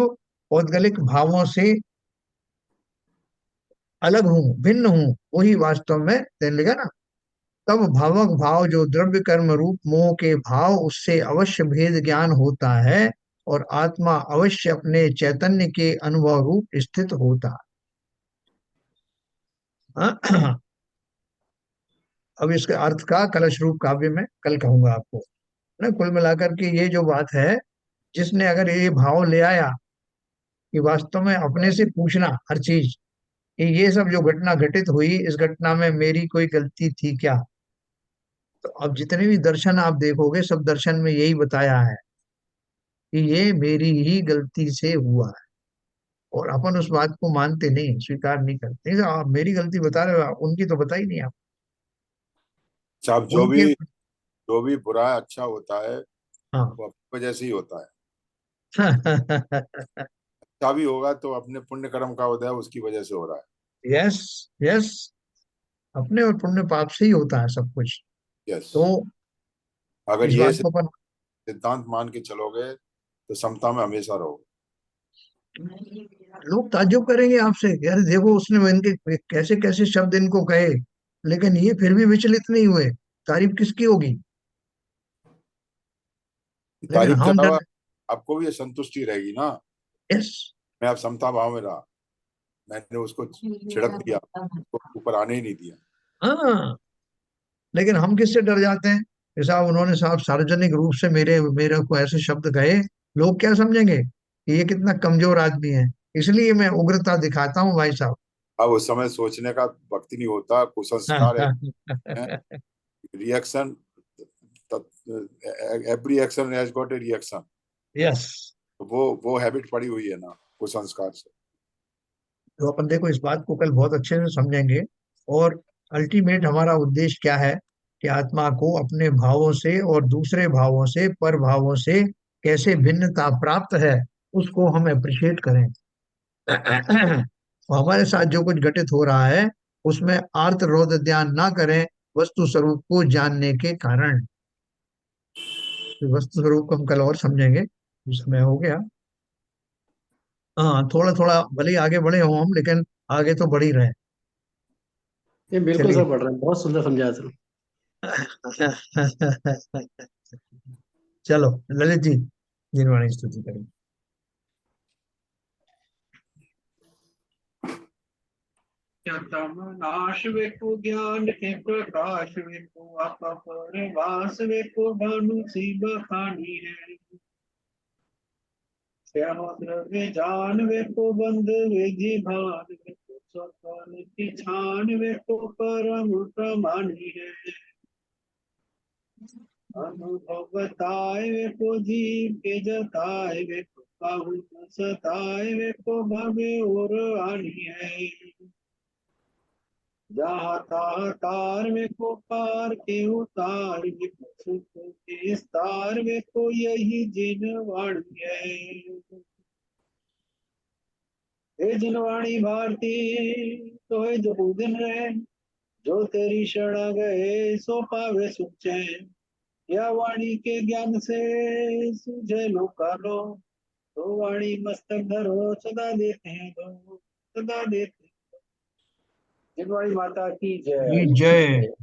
पौद्गलिक भावों से अलग हूँ, भिन्न हूँ, वही वास्तव में देख लेगा ना। तब भावक भाव जो द्रव्य कर्म रूप मोह के भाव, उससे अवश्य भेद ज्ञान होता है, और आत्मा अवश्य अपने चैतन्य के अनुभव रूप स्थित होता है। अब इसके अर्थ का कलश रूप काव्य में कल कहूंगा आपको। ना कुल मिलाकर के ये जो बात है, जिसने अगर ये भाव ले आया कि वास्तव में अपने से पूछना हर चीज कि ये सब जो घटना घटित हुई, इस घटना में मेरी कोई गलती थी क्या। तो अब जितने भी दर्शन आप देखोगे, सब दर्शन में यही बताया है कि ये मेरी ही गलती से हुआ है। और अपन उस बात को मानते नहीं, स्वीकार नहीं करते। नहीं, आप मेरी गलती बता रहे हो, उनकी तो बताई नहीं आप। साहब, उनके, जो भी बुरा अच्छा होता है हाँ। वो अपनी वजह से ही होता है। अच्छा भी होगा तो अपने पुण्य कर्म का उदय उसकी वजह से हो रहा यस, यस, अपने और पुण्य पाप से ही होता है सब कुछ। है। यस। तो अगर इस ये बात को अपन, सिद्धांत मान के चलोगे तो समता में हमेशा रहोगे। लोग ताज्जुब करेंगे आपसे, यार देखो उसने इनके कैसे कैसे शब्द इनको कहे, लेकिन ये फिर भी विचलित नहीं हुए। तारीफ किसकी होगी। लेकिन तारीफ के हम अलावा डर। आपको भी ये संतुष्टि रहेगी ना। यस। मैं अब समता भाव में रहा, मैंने उसको छिड़क दिया, उसको ऊपर आने ही नहीं दिया। हाँ, लेकिन हम किससे डर जाते हैं कि साहब उन्होंने साहब सार्वजनिक रूप से मेरे मेरे को ऐसे शब्द कहे, लोग क्या समझेंगे कि ये कितना कमजोर आदमी है। इसलिए मैं उग्रता दिखाता हूँ भाई साहब। अब उस समय सोचने का वक्त नहीं होता, कुसंस्कार है, reaction, every action has got a reaction. Yes. तो वो हैबिट पड़ी हुई है ना कुसंस्कार से। तो अपन देखो इस बात को कल बहुत अच्छे से समझेंगे। और अल्टीमेट हमारा उद्देश्य क्या है कि आत्मा को अपने भावों से और दूसरे भावों से, पर भावों से कैसे भिन्नता प्राप्त है, उसको हम अप्रिशिएट करें। और हमारे साथ जो कुछ घटित हो रहा है, उसमें आर्त रोध ध्यान ना करें, वस्तु स्वरूप को जानने के कारण। तो वस्तु स्वरूप को हम कल और समझेंगे। इस समय हो गया। हाँ, थोड़ा थोड़ा भले ही आगे बढ़े हों हम, लेकिन आगे तो बढ़ ही रहे। ये बिल्कुल चलिए। सर पढ़ रहे हैं, बहुत सुंदर समझाया सर। चलो ललित जी, जिनवाणी स्तुति करें। तम नाश वेको ज्ञान के प्रकाश वेको आपा परवास वेको भानु सी बखानी है श्याम द्रव्य जान वेको बंद वेजी भान वेको स्वतन की छान वेको परम प्रमाणी है अनुभव बताए वेको जीव के जताए वेको काहू न सताए वेको भवे और आनी है जहाँ तहाँ तार में को पार के उतार में को सुख के विस्तार में को यही जिन वाणी है हे जिनवाणी भारती तो है जो दिन रहे जो तेरी शरण गए सो पावे सुख चैन या वाणी के ज्ञान से सूझे लोकालो तो वाणी मस्तक धरो सदा देते हैं दो सदा देते हैं। जिनवाणी माता की जी जय। जय।